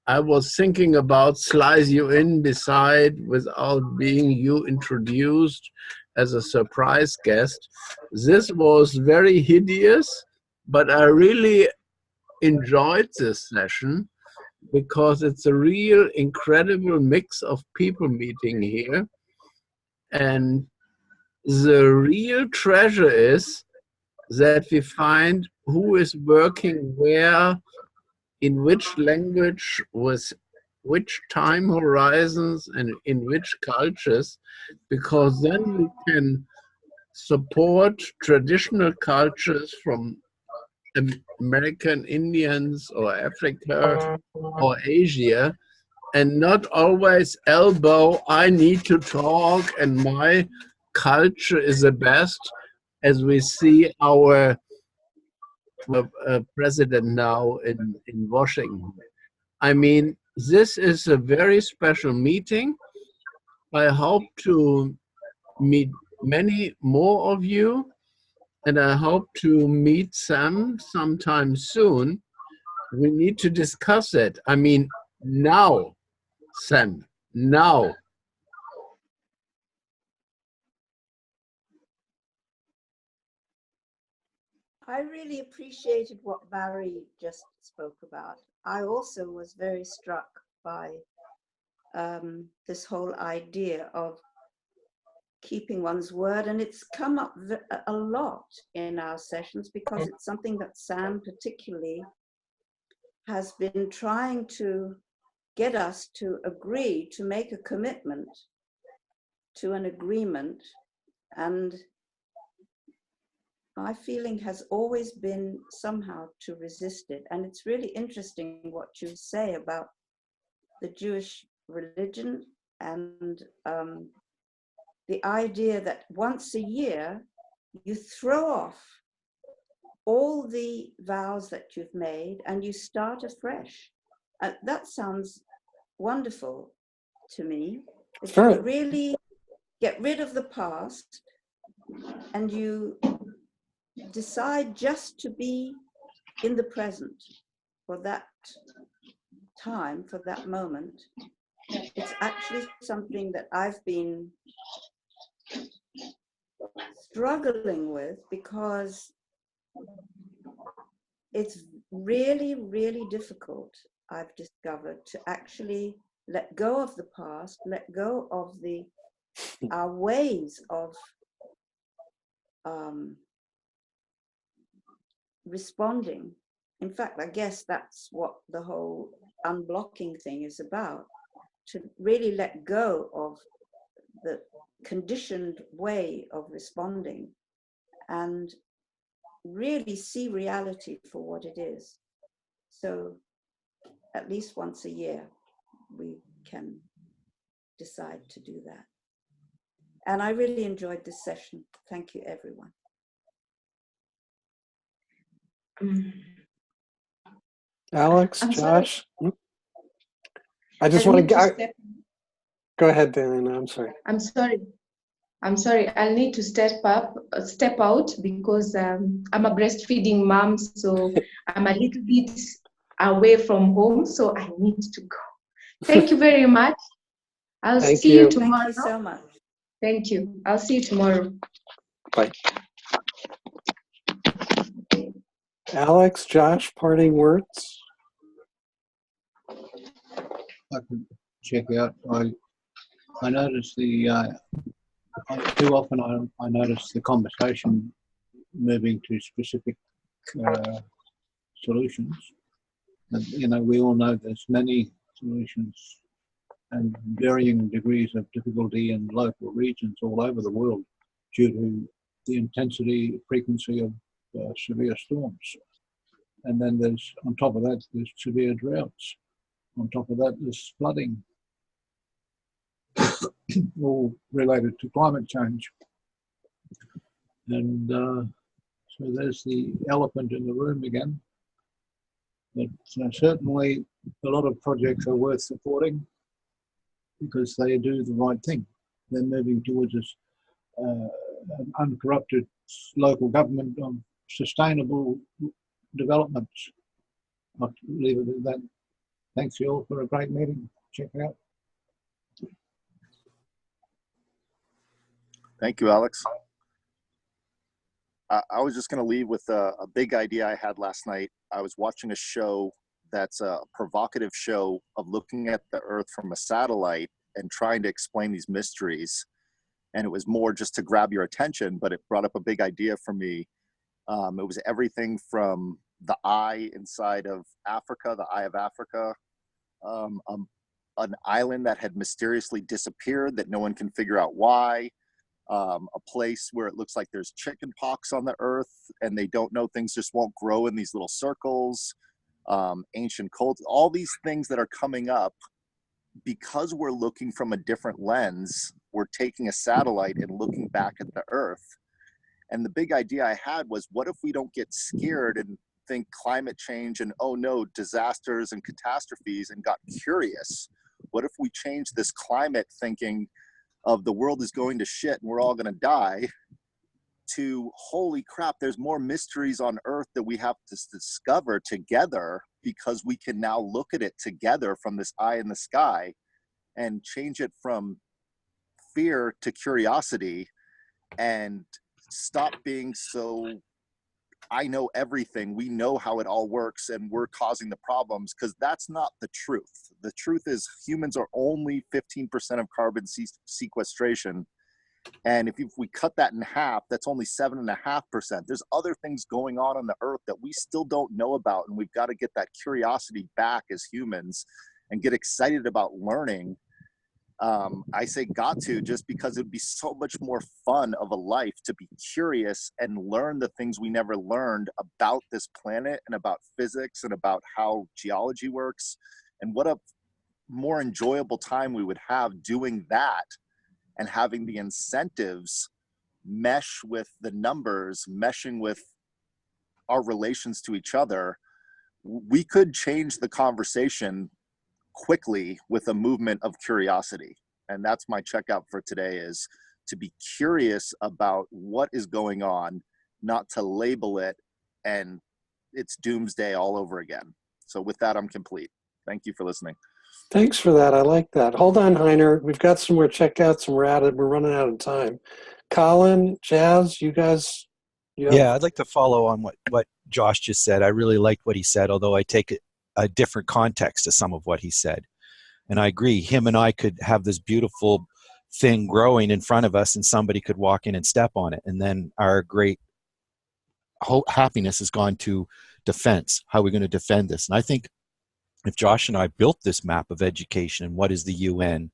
I was thinking about slice you in beside without being you introduced as a surprise guest. This was very hideous, but I really enjoyed this session because it's a real incredible mix of people meeting here. And the real treasure is that we find who is working where, in which language, with which time horizons, and in which cultures, because then we can support traditional cultures from American Indians or Africa or Asia, and not always elbow, I need to talk and my culture is the best, as we see our president now in Washington. I mean, this is a very special meeting. I hope to meet many more of you, and I hope to meet Sam sometime soon. We need to discuss it. I mean, now, Sam, now. I really appreciated what Barry just spoke about. I also was very struck by this whole idea of keeping one's word, and it's come up a lot in our sessions because it's something that Sam particularly has been trying to get us to agree, to make a commitment to an agreement, and my feeling has always been somehow to resist it. And it's really interesting what you say about the Jewish religion and the idea that once a year you throw off all the vows that you've made and you start afresh. That sounds wonderful to me. If Sure. you really get rid of the past and you decide just to be in the present for that time, for that moment, it's actually something that I've been struggling with, because it's really, really difficult, I've discovered, to actually let go of the past, let go of our ways of responding. In fact, I guess that's what the whole unblocking thing is about, to really let go of the conditioned way of responding and really see reality for what it is. So at least once a year, we can decide to do that. And I really enjoyed this session. Thank you, everyone. Alex, I'm Josh? I just want to go ahead, Diana. I'm sorry. I'm sorry. I'll need to step out because I'm a breastfeeding mom, so I'm a little bit away from home, so I need to go. Thank you very much. I'll see you tomorrow. Thank you so much. Thank you. I'll see you tomorrow. Bye. Alex, Josh, parting words? I can check out. I noticed too often I notice the conversation moving to specific solutions. And, we all know there's many solutions and varying degrees of difficulty in local regions all over the world due to the intensity, frequency of severe storms. And then there's, on top of that, there's severe droughts. On top of that, there's flooding, all related to climate change. And so there's the elephant in the room again. But certainly a lot of projects are worth supporting because they do the right thing. They're moving towards an uncorrupted local government of sustainable development. I'll leave it at that. Thanks you all for a great meeting. Check it out. Thank you, Alex. I was just going to leave with a big idea I had last night. I was watching a show that's a provocative show of looking at the Earth from a satellite and trying to explain these mysteries. And it was more just to grab your attention, but it brought up a big idea for me. It was everything from the eye inside of Africa, the Eye of Africa, an island that had mysteriously disappeared that no one can figure out why. A place where it looks like there's chicken pox on the earth and they don't know, things just won't grow in these little circles, ancient cults, all these things that are coming up because we're looking from a different lens. We're taking a satellite and looking back at the earth. And the big idea I had was, what if we don't get scared and think climate change and, oh no, disasters and catastrophes, and got curious? What if we change this climate thinking of the world is going to shit and we're all going to die to, holy crap, there's more mysteries on earth that we have to discover together, because we can now look at it together from this eye in the sky and change it from fear to curiosity and stop being so, I know everything, we know how it all works and we're causing the problems, because that's not the truth. The truth is humans are only 15% of carbon sequestration. And if we cut that in half, that's only 7.5%. There's other things going on the earth that we still don't know about. And we've got to get that curiosity back as humans and get excited about learning. I say got to, just because it would be so much more fun of a life to be curious and learn the things we never learned about this planet and about physics and about how geology works. And what a more enjoyable time we would have doing that, and having the incentives mesh with the numbers, meshing with our relations to each other, we could change the conversation quickly with a movement of curiosity. And that's my checkout for today, is to be curious about what is going on, not to label it and it's doomsday all over again. So with that, I'm complete. Thank you for listening. Thanks for that. I like that. Hold on, Heiner. We've got some more checkouts and we're running out of time. Colin, Jazz, you guys? Yeah, I'd like to follow on what Josh just said. I really liked what he said, although I take a different context to some of what he said. And I agree, him and I could have this beautiful thing growing in front of us and somebody could walk in and step on it. And then our great happiness has gone to defense. How are we going to defend this? And I think if Josh and I built this map of education and what is the UN,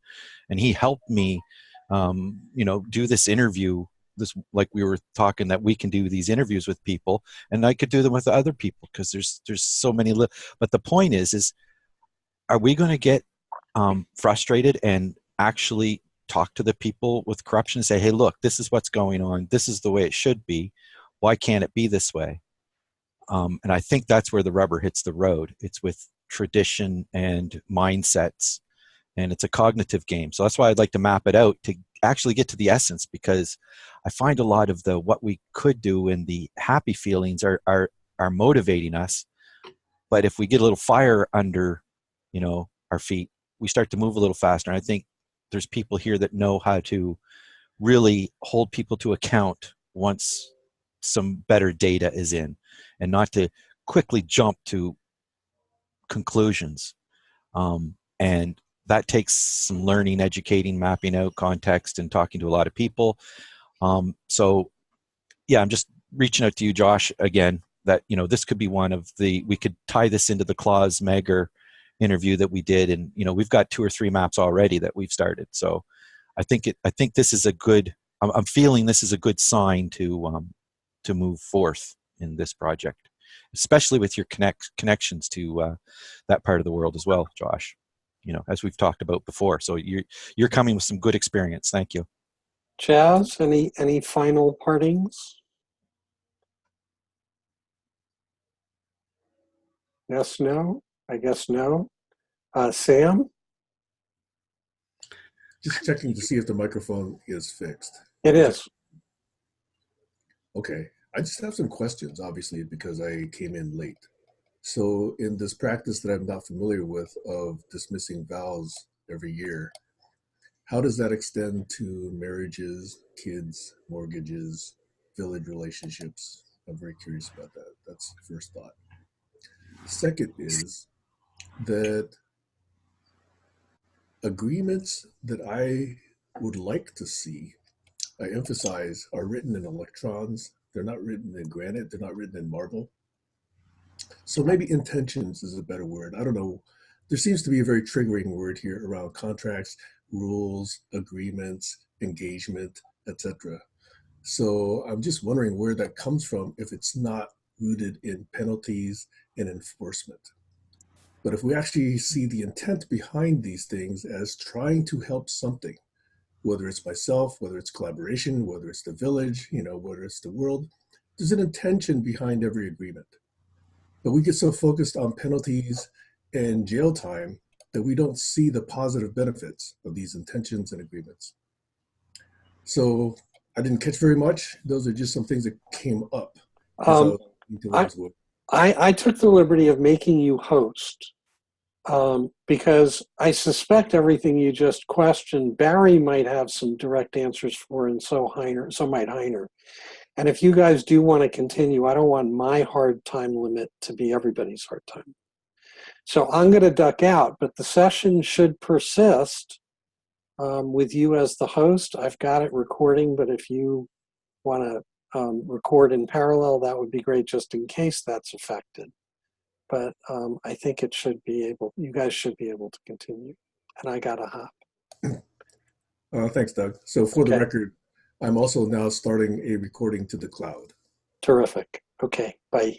and he helped me, do this interview, like we were talking, that we can do these interviews with people, and I could do them with other people because there's so many. But the point is are we going to get frustrated and actually talk to the people with corruption and say, hey, look, this is what's going on. This is the way it should be. Why can't it be this way? And I think that's where the rubber hits the road. It's with tradition and mindsets, and it's a cognitive game. So that's why I'd like to map it out to actually get to the essence, because I find a lot of what we could do and the happy feelings are motivating us. But if we get a little fire under, our feet, we start to move a little faster. And I think there's people here that know how to really hold people to account once some better data is in, and not to quickly jump to conclusions. And that takes some learning, educating, mapping out context, and talking to a lot of people. So yeah, I'm just reaching out to you, Josh, again, that, this could be one of we could tie this into the Klaus Mager interview that we did. And, we've got 2 or 3 maps already that we've started. So I think this is I'm feeling this is a good sign to move forth in this project, especially with your connections to that part of the world as well, Josh, as we've talked about before. So you're coming with some good experience. Thank you. Jazz, any final partings? Yes, no? I guess no. Sam? Just checking to see if the microphone is fixed. It is. Okay. I just have some questions, obviously, because I came in late. So in this practice that I'm not familiar with of dismissing vows every year, how does that extend to marriages, kids, mortgages, village relationships? I'm very curious about that. That's the first thought. Second is that agreements that I would like to see, I emphasize, are written in electrons. They're not written in granite. They're not written in marble. So maybe intentions is a better word. I don't know. There seems to be a very triggering word here around contracts, rules, agreements, engagement, etc. So I'm just wondering where that comes from if it's not rooted in penalties and enforcement. But if we actually see the intent behind these things as trying to help something, whether it's myself, whether it's collaboration, whether it's the village, whether it's the world, there's an intention behind every agreement. But we get so focused on penalties and jail time that we don't see the positive benefits of these intentions and agreements. So I didn't catch very much. Those are just some things that came up. I took the liberty of making you host because I suspect everything you just questioned, Barry might have some direct answers for, and so might Heiner. And if you guys do want to continue, I don't want my hard time limit to be everybody's hard time. So I'm going to duck out, but the session should persist with you as the host. I've got it recording, but if you want to record in parallel, that would be great just in case that's affected. But I think you guys should be able to continue. And I got to hop. Thanks, Doug. So for the record, I'm also now starting a recording to the cloud. Terrific. Okay, bye.